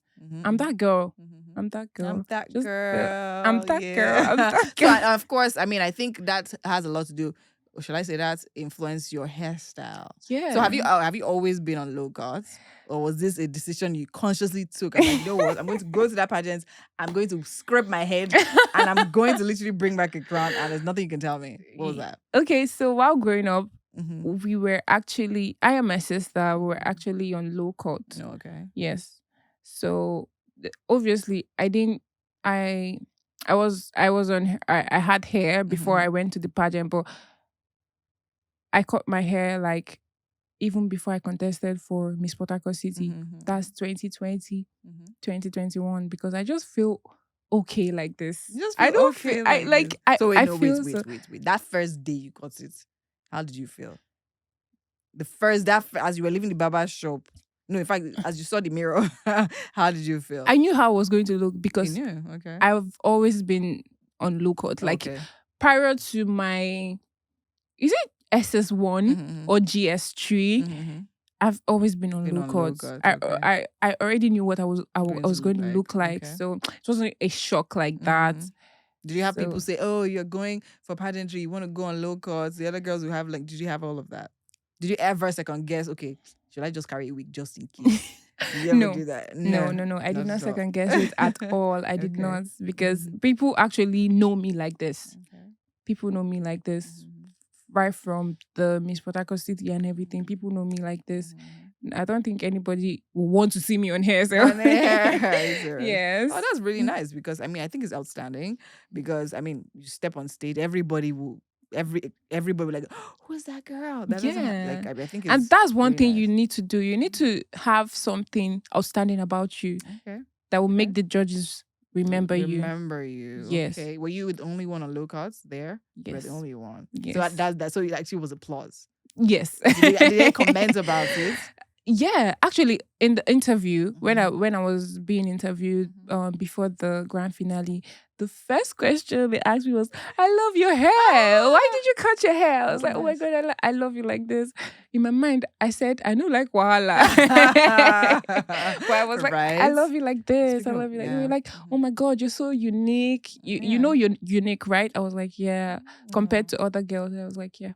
I'm that girl. I'm that girl. I'm that girl. I'm that girl. I'm that girl. So, of course, I mean, I think that has a lot to do, or should I say that influence your hairstyle? Yeah. So have you always been on low cuts? Or was this a decision you consciously took? I'm like, you know what? I'm going to go to that pageant. I'm going to scrape my head and I'm going to literally bring back a crown and there's nothing you can tell me. What was that? Okay, so while growing up, we were actually, I and my sister were actually on low cut. Okay. Yes. So obviously I didn't, I was on, I had hair before I went to the pageant, but I cut my hair like even before I contested for Miss Port Harcourt City. That's 2020, 2021, because I just feel okay like this. Just I feel don't okay feel, I like, this. I, So wait, I no, feel wait. That first day you got it, how did you feel? The first, as you were leaving the barber shop. No, in fact, as you saw the mirror, how did you feel? I knew how I was going to look because you knew, okay. I've always been on low cut. Like prior to my, is it SS1 or GS3? I've always been on low cut. I already knew what I was going to look like. So it wasn't a shock like that. Did you have people say, "Oh, you're going for pageantry, you want to go on low cuts"? The other girls will have like, did you have all of that? Did you ever second guess? Okay, should I just carry a wig just in case? Did you ever do that? No. I did not second guess it at all. I did not, because people actually know me like this. People know me like this. Right from the Miss Port Harcourt City and everything, people know me like this. I don't think anybody will want to see me on hair. So yes. Oh, that's really nice, because I mean, I think it's outstanding, because I mean, you step on stage, everybody will. Everybody will like, oh, who's that girl? That doesn't like. I think it's, and that's one really thing nice. you need to do. You need to have something outstanding about you that will make the judges remember you. Yes. Okay. Were you the only one on low cuts there? Yes. You were the only one. Yes. So that so it actually was applause. Yes. Did they comment about it? Yeah, actually, in the interview, when I was being interviewed before the grand finale, the first question they asked me was, "I love your hair. Why did you cut your hair?" I was like, nice. "Oh my god, I love you like this." In my mind, I said, "I know like wahala," but I was like, "I love you like this. I love you like." They were like, "Oh my god, you're so unique. You know you're unique, right?" I was like, "Yeah." Compared to other girls, I was like, "Yeah."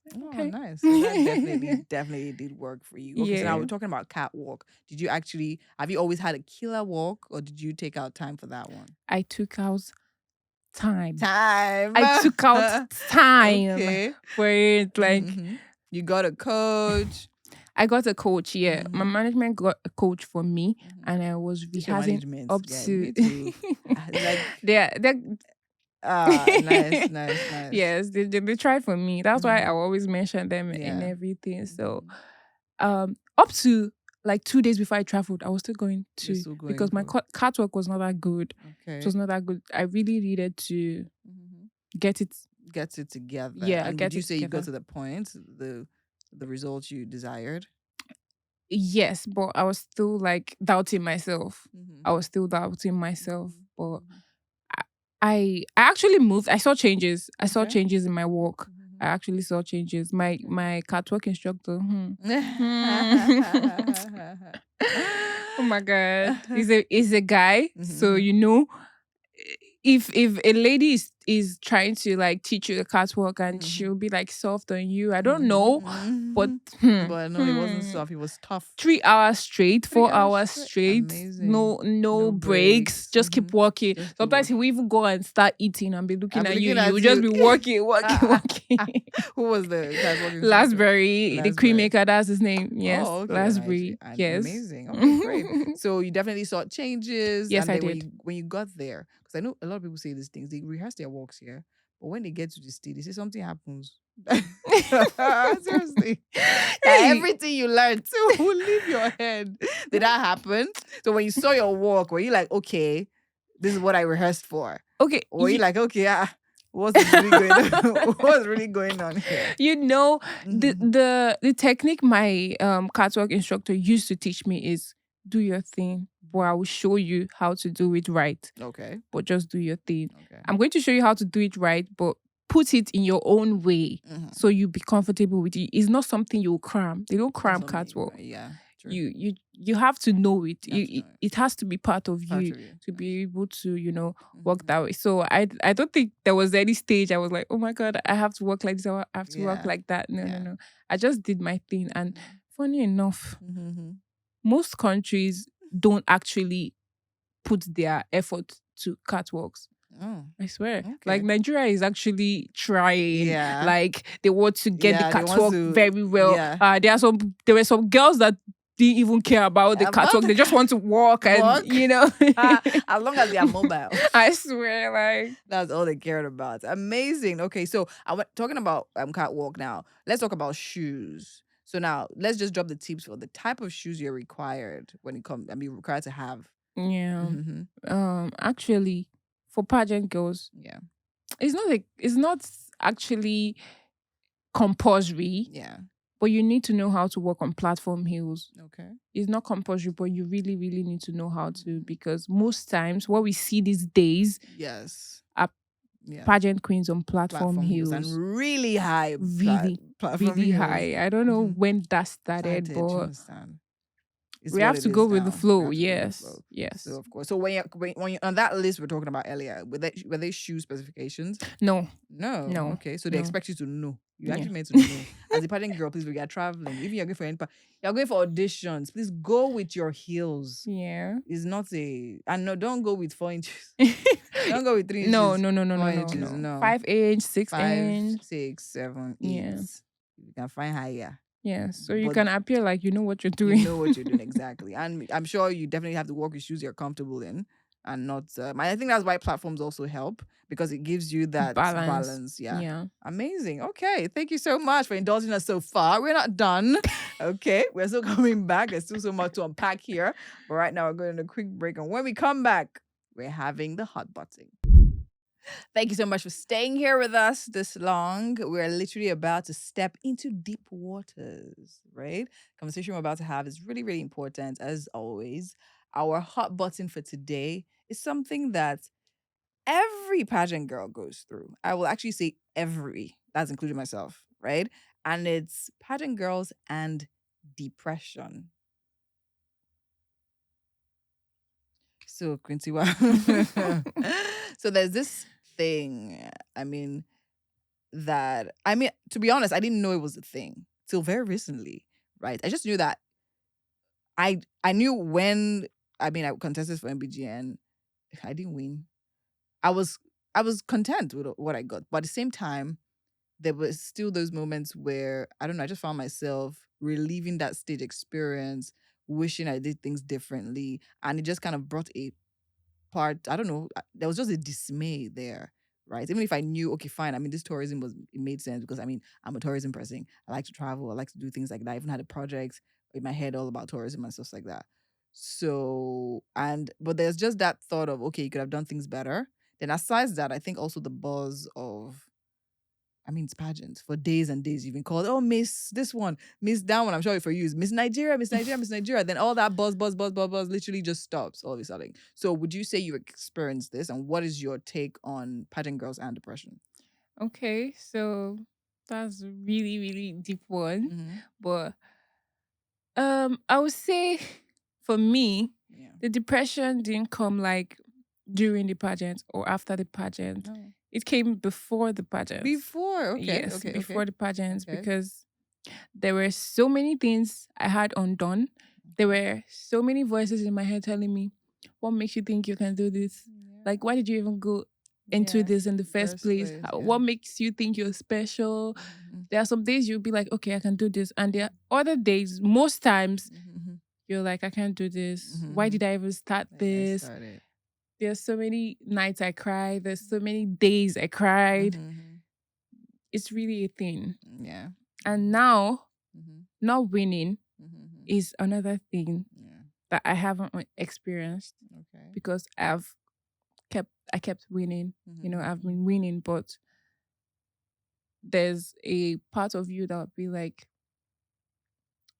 Okay. Oh, nice. So that definitely did work for you. Okay, so now we're talking about catwalk. Have you always had a killer walk, or did you take out time for that one? I took out time. I took out time for it. Like you got a coach. I got a coach, yeah. My management got a coach for me, and I was rehearsing up to like they're nice. Yes, they try for me. That's why I always mention them and everything. So up to like 2 days before I traveled, I was still going to because my catwalk was not that good. Okay. It was not that good. I really needed to get it together. Yeah. And would you say you got to the point, the results you desired? Yes, but I was still like doubting myself. I was still doubting myself. But I actually moved. I saw changes. I saw changes in my walk. I actually saw changes. My catwalk instructor. Oh my god, he's a guy. So you know, if a lady is trying to like teach you the catwalk and she'll be like soft on you, I don't know, but no, it wasn't soft. It was tough. 3 hours straight, 4 hours straight. Amazing. No breaks. Just keep walking. Sometimes he will even go and start eating and be looking at you. You will just be walking. Who was the catwalk? Lasbury, the cream maker. That's his name. Yes, Lasbury. Yes, amazing. Okay, great. So you definitely saw changes. Yes, and I then did. When you got there, because I know a lot of people say these things. They rehearse their walks here, but when they get to the stage, they say something happens. Seriously. Everything you learned too will leave your head. Did that happen? So when you saw your walk, were you like, okay, this is what I rehearsed for? Okay. Or were you like, okay, what's really going on? What's really going on here? You know, the technique my catwalk instructor used to teach me is do your thing, but I will show you how to do it right. Okay. But just do your thing. Okay. I'm going to show you how to do it right, but put it in your own way so you be comfortable with it. It's not something you'll cram. They don't cram catwalk. Yeah. True. You have to know it. It has to be part of you to be able to, work that way. So I don't think there was any stage I was like, oh my God, I have to work like this, I have to work like that. No. I just did my thing. And funny enough, most countries don't actually put their effort to catwalks. Oh, I swear. okay. Like Nigeria is actually trying. Yeah. Like they want to get the Yeah, they want catwalk to- very well. yeah. There were some girls that didn't even care about the About catwalk. the They just want to walk and walk? you know. As long as they are mobile. I swear, like That's all they cared about. Amazing. Okay, so talking about catwalk now. Let's talk about shoes. So now let's just drop the tips for the type of shoes you're required when it comes. I mean, required to have. yeah. Mm-hmm. Actually, for pageant girls, Yeah. it's not actually compulsory. Yeah. But you need to know how to walk on platform heels. Okay. It's not compulsory, but you really, really need to know how to, because most times what we see these days Yes. are pageant queens on platform heels. And really high. Platform really heels. High. I don't know when that started, but we have to go with the flow. Yes. Yes. So of course. So when you're on that list we're talking about earlier, were they shoe specifications? No. Okay. So they expect you to know. You actually meant to know. As a pageant girl, please, we are traveling. Even you're going for auditions, please go with your heels. Yeah. It's not and no, don't go with 4 inches. Don't go with 3 inches. No. 5 inch, 6 inch. 6, 7, 8. Yeah. You can find higher. Yeah, so you can appear like you know what you're doing. You know what you're doing, exactly. And I'm sure you definitely have to walk with shoes you're comfortable in, and not. I think that's why platforms also help, because it gives you that balance. Yeah. Amazing. Okay, thank you so much for indulging us so far. We're not done. Okay, we're still coming back. There's still so much to unpack here. But right now we're going on a quick break, and when we come back, we're having the hot button. Thank you so much for staying here with us this long. We're literally about to step into deep waters, right? Conversation we're about to have is really, really important, as always. Our hot button for today is something that every pageant girl goes through. I will actually say every, that's including myself, right? And it's pageant girls and depression. So, Quincy, so there's this thing, to be honest, I didn't know it was a thing till very recently, right? I just knew that I knew when I contested for MBGN, I didn't win. I was content with what I got, but at the same time, there was still those moments where I don't know, I just found myself reliving that stage experience, wishing I did things differently, and it just kind of brought a part, I don't know, there was just a dismay there, right? Even if I knew, okay, fine, this tourism it made sense, because I'm a tourism person. I like to travel, I like to do things like that. I even had a project in my head all about tourism and stuff like that. So, but there's just that thought of, okay, you could have done things better. Then aside that, I think also the buzz of, it's pageants. For days and days, you've been called, oh, Miss this one, Miss that one. I'm sure for you is Miss Nigeria, Miss Nigeria, Miss Nigeria. Then all that buzz literally just stops all of a sudden. So would you say you experienced this? And what is your take on pageant girls and depression? Okay, so that's a really, really deep one. But I would say for me, the depression didn't come like during the pageant or after the pageant. Oh. It came before the pageant. Before, okay. Yes, before the pageants, because there were so many things I had undone. There were so many voices in my head telling me, what makes you think you can do this? Yeah. Like, why did you even go into this in the first place? What makes you think you're special? There are some days you'll be like, okay, I can do this. And there are other days, most times, you're like, I can't do this. Why did I even start this? There's so many nights I cried. There's so many days I cried. It's really a thing. Yeah. And now, not winning is another thing that I haven't experienced. Okay. Because I kept winning. I've been winning, but there's a part of you that would be like,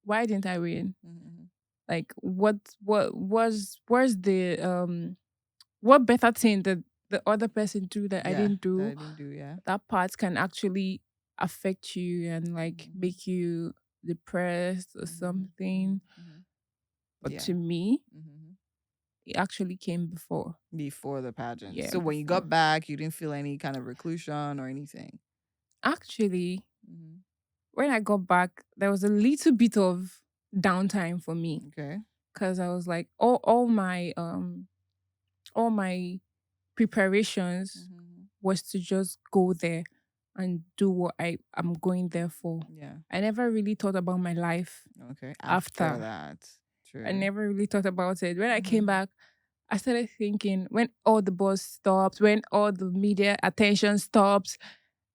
why didn't I win? Like, where's the what better thing that the other person do that I didn't do? That part can actually affect you and like make you depressed or something. But to me, it actually came before the pageant. Yeah, so when you got back, you didn't feel any kind of reclusion or anything? Actually, when I got back, there was a little bit of downtime for me. Okay. Because I was like, all my preparations was to just go there and do what I am going there for. Yeah. I never really thought about my life. Okay. After that. True. I never really thought about it. When I came back, I started thinking, when all the buzz stopped, when all the media attention stops,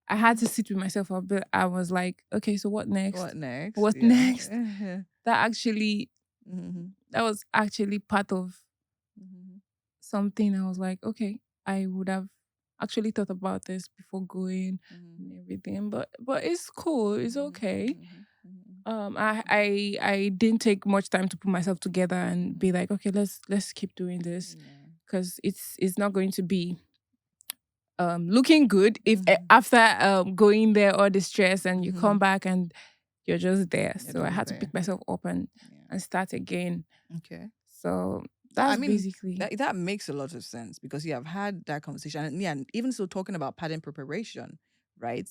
I had to sit with myself a bit. I was like, okay, so what next? What next? What Yeah. next? That actually, that was actually part of something. I was like, okay, I would have actually thought about this before going and everything. But it's cool. It's okay. I didn't take much time to put myself together and be like, okay, let's keep doing this, because it's not going to be looking good if after going there all the stress and you come back and you're just there. So I had to pick myself up and start again. Okay. So that's basically that makes a lot of sense, because I've had that conversation, and even so, talking about pageant preparation, right?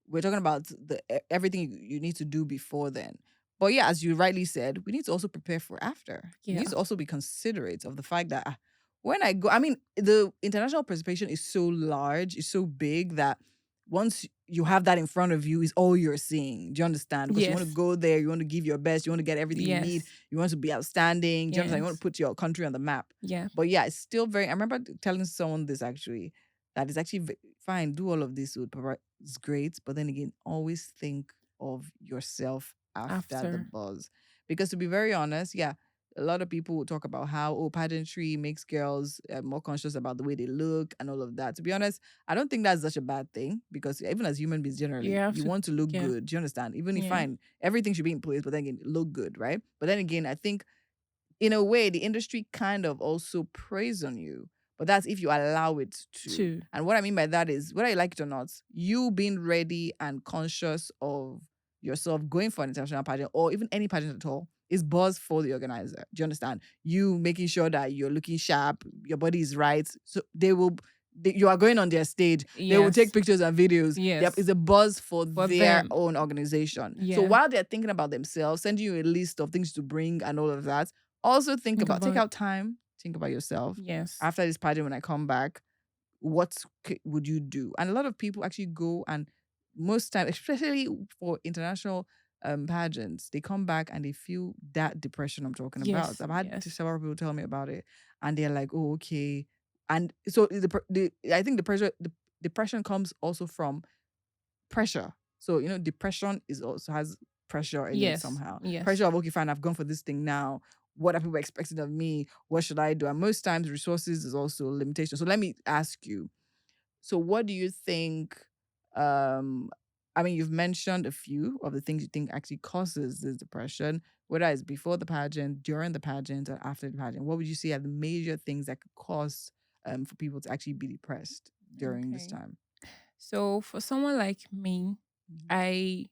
We're talking about everything you need to do before then. But as you rightly said, we need to also prepare for after. We need to also be considerate of the fact that when I go, the international participation is so large, it's so big that once you have that in front of you, is all you're seeing. Do you understand? Because you want to go there, you want to give your best, you want to get everything you need, you want to be outstanding. Do you understand? You want to put your country on the map. Yeah. But it's still very. I remember telling someone this actually, that is actually fine. Do all of this with it's great, but then again, always think of yourself after the buzz. Because to be very honest, a lot of people will talk about how pageantry makes girls more conscious about the way they look and all of that. To be honest, I don't think that's such a bad thing, because even as human beings generally, you want to look good. Do you understand? Even if everything should be in place, but then again, look good, right? But then again, I think in a way the industry kind of also preys on you. But that's if you allow it to. And what I mean by that is, whether you like it or not, you being ready and conscious of yourself going for an international pageant, or even any pageant at all, is buzz for the organizer. Do you understand? You making sure that you're looking sharp, your body is right. So you are going on their stage. They will take pictures and videos. It's a buzz for their own organization. So while they're thinking about themselves, sending you a list of things to bring and all of that, also take out time, think about yourself. After this pageant, when I come back, what would you do? And a lot of people actually go, and most times, especially for international pageants, they come back and they feel that depression I'm talking about. I've had several people tell me about it, and they're like, "Oh, okay." And so I think the depression comes also from pressure. So depression is also has pressure in it somehow. Pressure of, okay, fine, I've gone for this thing now. What are people expecting of me? What should I do? And most times resources is also a limitation. So let me ask you, so what do you think, you've mentioned a few of the things you think actually causes this depression, whether it's before the pageant, during the pageant, or after the pageant. What would you say are the major things that could cause for people to actually be depressed during this time? So for someone like me, I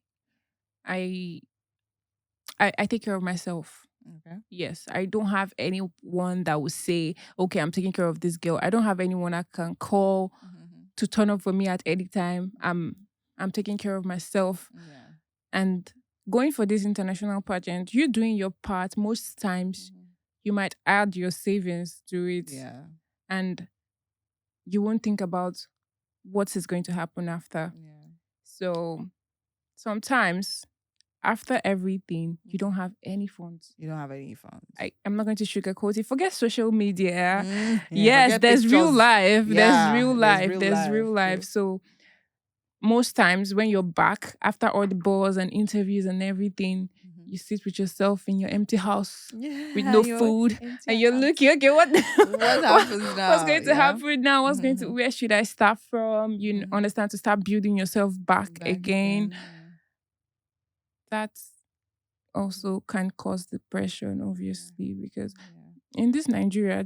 take care of myself. Okay. Yes, I don't have anyone that will say, okay, I'm taking care of this girl. I don't have anyone I can call to turn up for me at any time. I'm taking care of myself. And going for this international pageant, you're doing your part. Most times you might add your savings to it. And you won't think about what is going to happen after. So sometimes after everything, you don't have any funds. You don't have any funds. I'm not going to sugarcoat it. Forget social media. Yes, there's real life. There's real life. There's real life. So most times when you're back after all the balls and interviews and everything, you sit with yourself in your empty house with no food, and you're looking, okay, what happens now? What's going to happen now? Where should I start from? You understand, to start building yourself back again. That also can cause depression, obviously, because in this Nigeria,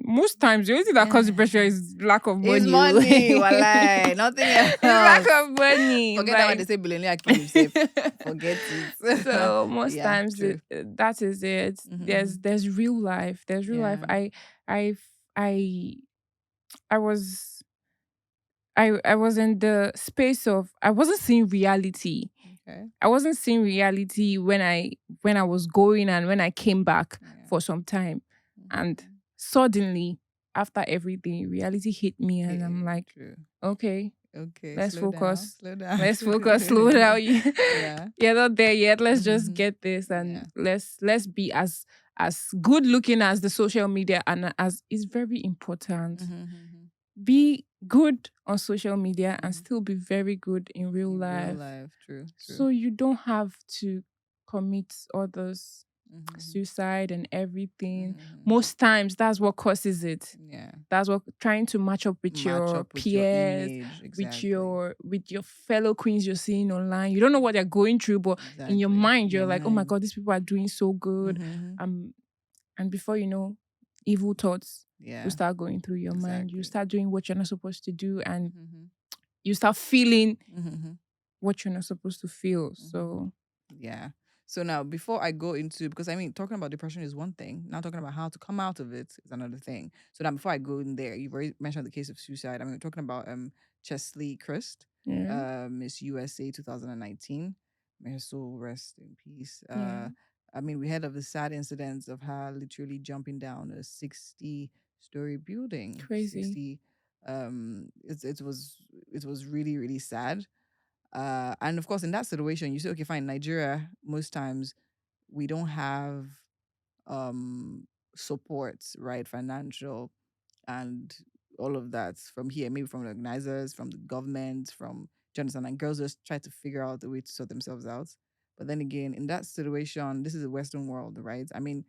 most times the only thing that causes depression is lack of money. It's money, walai, nothing else. It's lack of money. Forget that when they say billionaire kill himself. Forget it. So most times that is it. There's real life. There's real life. I was in the space of, I wasn't seeing reality. Okay. I wasn't seeing reality when I was going and when I came back for some time. And suddenly after everything, reality hit me, and I'm like, True. okay, Okay, let's focus. Slow down. Let's focus. Slow down. Yeah. You're not there yet. Let's just get this, and let's be as good looking as the social media, and as is very important. Be good on social media and still be very good in real life. Real life, true. So you don't have to commit others suicide and everything. Most times that's what causes it. Yeah. That's what, trying to match up with your peers, image, with your fellow queens you're seeing online. You don't know what they're going through, but in your mind you're like, oh my God, these people are doing so good. And before you know, evil thoughts will start going through your mind. You start doing what you're not supposed to do, and you start feeling what you're not supposed to feel. So yeah. So now, before I go into, because I mean, talking about depression is one thing. Now talking about how to come out of it is another thing. So now, before I go in there, you've already mentioned the case of suicide. I mean, we're talking about Chesley Christ, Miss USA 2019. May her soul rest in peace. I mean, we heard of the sad incidents of her literally jumping down a 60-story building. Crazy. 60. It was really, really sad. And of course, in that situation, you say, okay, fine, Nigeria, most times we don't have support, right? Financial and all of that from here, maybe from the organizers, from the government, from Jonathan, and girls just try to figure out a way to sort themselves out. But then again, in that situation, this is a Western world, right? I mean,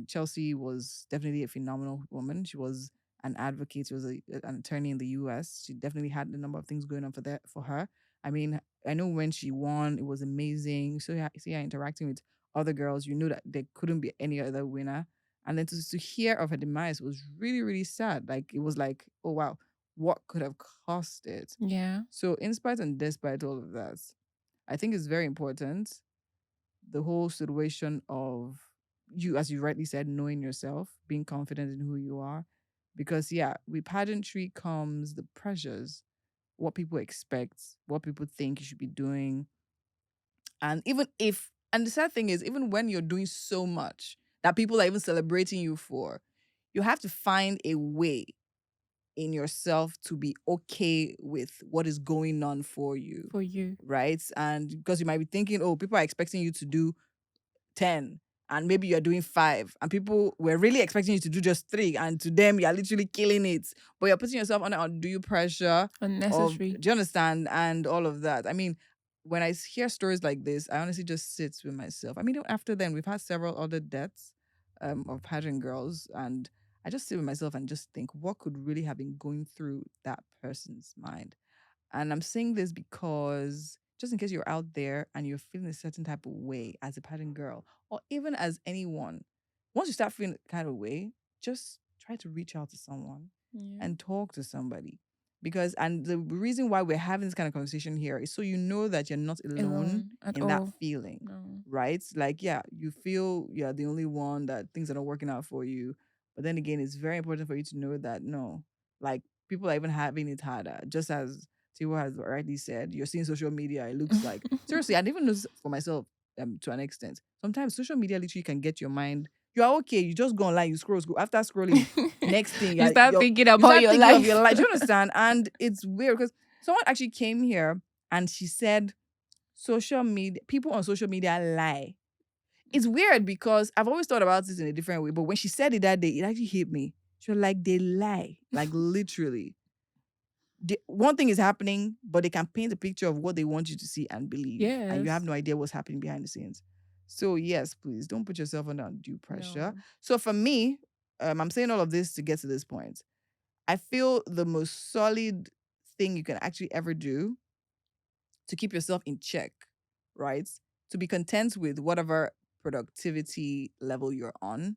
Chelsea was definitely a phenomenal woman. She was an advocate. She was an attorney in the U.S. She definitely had a number of things going on for her. I mean, I know when she won, it was amazing. So yeah, see her interacting with other girls, you knew that there couldn't be any other winner. And then to hear of her demise was really, really sad. Like, it was like, oh wow, what could have caused it? Yeah. So in spite and despite all of that, I think it's very important, the whole situation of you, as you rightly said, knowing yourself, being confident in who you are. Because yeah, with pageantry comes the pressures, what people expect, what people think you should be doing. And and the sad thing is, even when you're doing so much that people are even celebrating you for, you have to find a way in yourself to be okay with what is going on for you. Right? And because you might be thinking, oh, people are expecting you to do 10 and maybe you're doing 5 and people were really expecting you to do just 3, and to them you're literally killing it, but you're putting yourself under undue pressure, unnecessary. do you understand? And all of that. I mean, when I hear stories like this, I honestly just sit with myself. I mean, after then we've had several other deaths of pageant girls, and I just sit with myself and just think, what could really have been going through that person's mind? And I'm saying this because just in case you're out there and you're feeling a certain type of way as a pageant girl, or even as anyone, once you start feeling that kind of way, just try to reach out to someone and talk to somebody. Because, and the reason why we're having this kind of conversation here is so you know that you're not alone in that feeling, right? Like, yeah, you feel you're the only one, that things are not working out for you. But then again, it's very important for you to know that no, like, people are even having it harder. Just as Tiwa has already said, you're seeing social media, it looks like. Seriously, I even know for myself, to an extent. Sometimes social media literally can get your mind. You are okay, you just go online, you scroll. After scrolling, next thing, you start thinking about you start your thinking life. of your life. Do you understand? And it's weird because someone actually came here and she said, social media, people on social media lie. It's weird because I've always thought about this in a different way, but when she said it that day, it actually hit me. She was like, they lie, like literally. One thing is happening, but they can paint a picture of what they want you to see and believe. Yes. And you have no idea what's happening behind the scenes. So yes, please don't put yourself under undue pressure. No. So for me, I'm saying all of this to get to this point. I feel the most solid thing you can actually ever do to keep yourself in check, right? To be content with whatever productivity level you're on.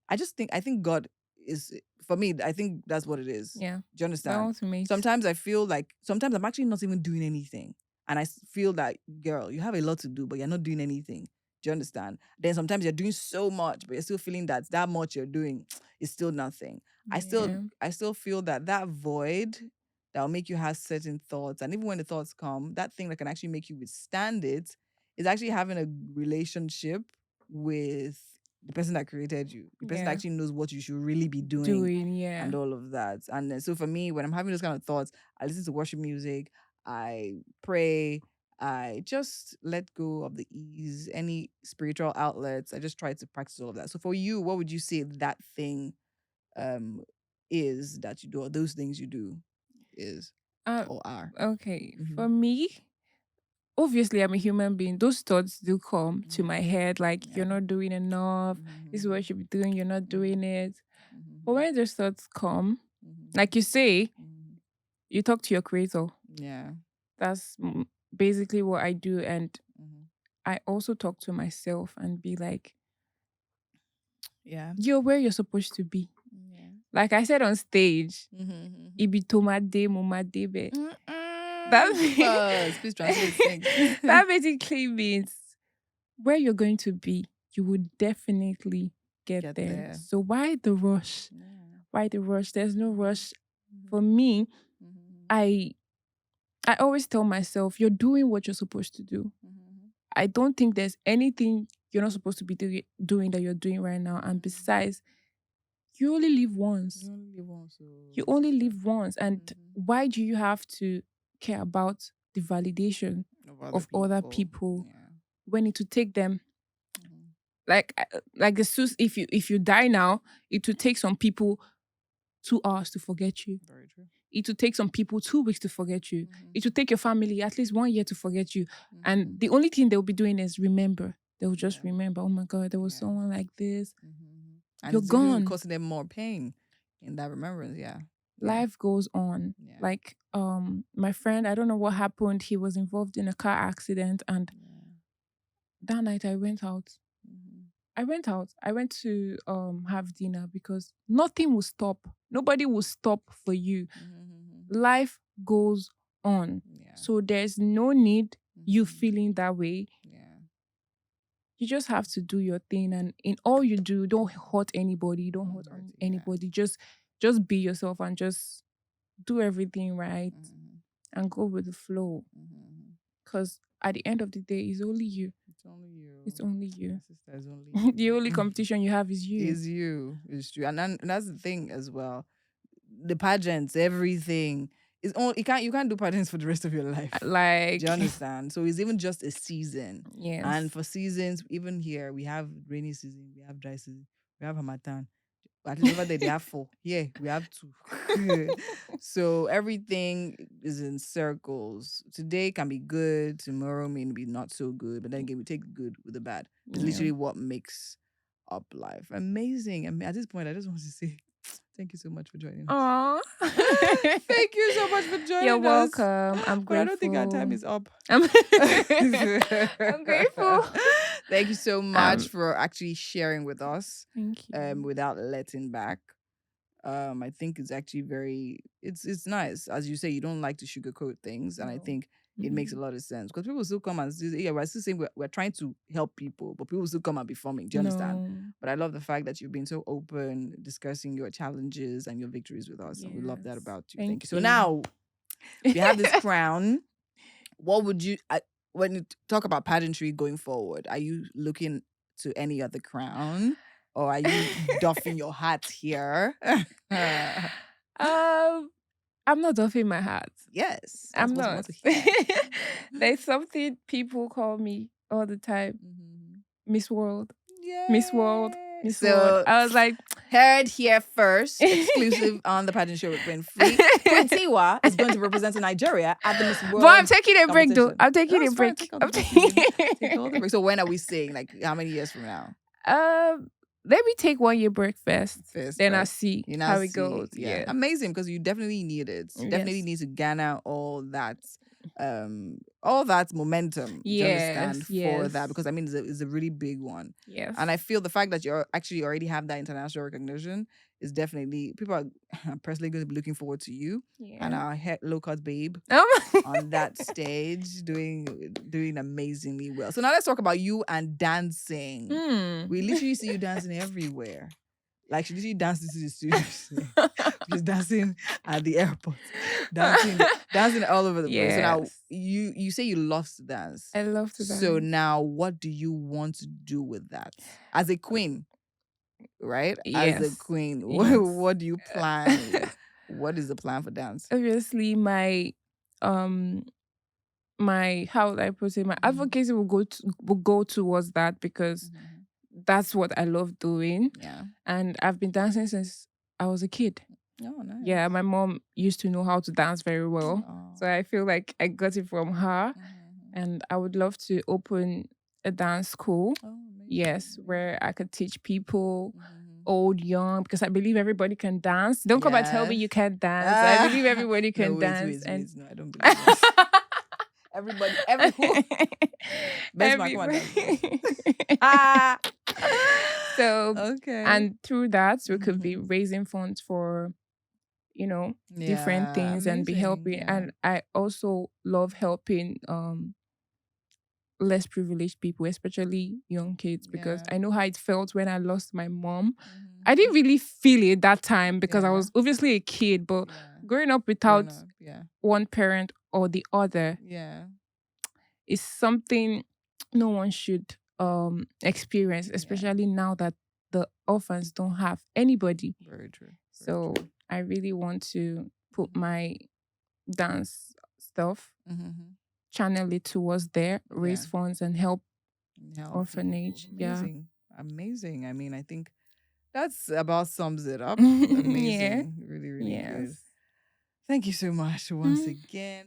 I think God is, for me, I think that's what it is. Yeah. Do you understand? Sometimes I feel like, sometimes I'm actually not even doing anything. And I feel that, girl, you have a lot to do, but you're not doing anything. Do you understand? Then sometimes you're doing so much, but you're still feeling that much you're doing is still nothing. Yeah. I still feel that void that will make you have certain thoughts. And even when the thoughts come, that thing that can actually make you withstand it is actually having a relationship with the person that created you, the person that actually knows what you should really be doing, and all of that. And so for me, when I'm having those kind of thoughts, I listen to worship music, I pray, I just let go of the ease, any spiritual outlets. I just try to practice all of that. So for you, what would you say that thing is that you do, or those things you do is or are? Okay. For me, obviously I'm a human being. Those thoughts do come to my head, like you're not doing enough. This is what you should be doing. You're not doing it. But when those thoughts come, like you say, you talk to your creator. Yeah. That's basically what I do. And I also talk to myself and be like, you're where you're supposed to be. Like I said on stage, ibi tomade mumadebe. Please translate. That basically means where you're going to be, you would definitely get there. So why the rush? Why the rush? There's no rush. For me, I always tell myself, you're doing what you're supposed to do. I don't think there's anything you're not supposed to be doing that you're doing right now. And besides, you only live once. You only live once. And why do you have to care about the validation of other people when it would take them like the sus, if you die now, it would take some people 2 hours to forget you. Very true. It would take some people 2 weeks to forget you. It would take your family at least 1 year to forget you. And the only thing they'll be doing is remember. They'll just remember, oh my God, there was someone like this. And you're it's gone. even causing them more pain in that remembrance. Life goes on. Like my friend, I don't know what happened. He was involved in a car accident, and that night I went out. I went to have dinner because nothing will stop. Nobody will stop for you. Life goes on. So there's no need you feeling that way. You just have to do your thing, and in all you do, don't hurt anybody. Don't hurt anybody. Just be yourself and just do everything right and go with the flow. Because at the end of the day, it's only you. It's only you. My sister, is only you. The only competition you have is you. Is you. It's true. And that's the thing as well. The pageants, everything. Is only you can't do pageants for the rest of your life. Like, do you understand? So it's even just a season. Yes. And for seasons, even here, we have rainy season, we have dry season, we have Hamatan. At least over there, they have 4. Yeah, we have 2. So everything is in circles. Today can be good, tomorrow may be not so good, but then again, we take the good with the bad. It's literally what makes up life. Amazing. I mean, at this point, I just want to say thank you so much for joining us. Aww. Thank you so much for joining us. You're welcome. I'm grateful. But I don't think our time is up. I'm grateful. Thank you so much for actually sharing with us. Thank you. Without letting back. I think it's actually it's nice. As you say, you don't like to sugarcoat things. And I think it makes a lot of sense. Because people still come and say, we're still saying we're trying to help people, but people still come and be forming. Do you understand? But I love the fact that you've been so open, discussing your challenges and your victories with us. Yes. And we love that about you. Thank you. So now, we have this crown. What would you, when you talk about pageantry going forward, are you looking to any other crown? Or are you doffing your hat here? I'm not doffing my hat. Yes. I'm not. There's something people call me all the time. Miss World. Yay. Miss World. Miss World. I was like, heard here first, exclusive on the pageant show with Queen Free. Queen Tiwa is going to represent Nigeria at the Miss World. But I'm taking a break though. I'm taking a break. Take all the break. So when are we saying? Like how many years from now? Let me take 1 year break first. Then I'll see how it goes. Yeah. Amazing, because you definitely need it. You definitely need to garner all that momentum. Yes. For that, because I mean it's a really big one. Yes. And I feel the fact that you actually already have that international recognition is definitely, people are personally going to be looking forward to you and our low-cut babe on that stage doing amazingly well. So now let's talk about you and dancing. We literally see you dancing everywhere. Like she literally dances to the studios. She's dancing at the airport. Dancing all over the place. So now you say you love to dance. I love to dance. So now what do you want to do with that? As a queen, right? As a Yes. queen, Yes. what do you plan? What is the plan for dance? Obviously, my how would I put it? My advocacy will go towards that because that's what I love doing. Yeah. And I've been dancing since I was a kid. Oh, nice. Yeah, my mom used to know how to dance very well. Oh. So I feel like I got it from her. And I would love to open a dance school. Oh, amazing. Yes, where I could teach people, old, young, because I believe everybody can dance. Don't come and tell me you can't dance. I believe everybody can dance. No, I don't believe this. Everybody, everyone. So, okay. and through that, we could be raising funds for, different things and be helping. Yeah. And I also love helping less privileged people, especially young kids, because I know how it felt when I lost my mom. I didn't really feel it that time because I was obviously a kid, but growing up without one parent or the other is something no one should experience, especially now that the orphans don't have anybody. Very true. So I really want to put my dance stuff, channel it towards there, raise funds and help orphanage. Amazing. Amazing. I mean, I think that's about sums it up. Amazing. Really, really good. Thank you so much once again.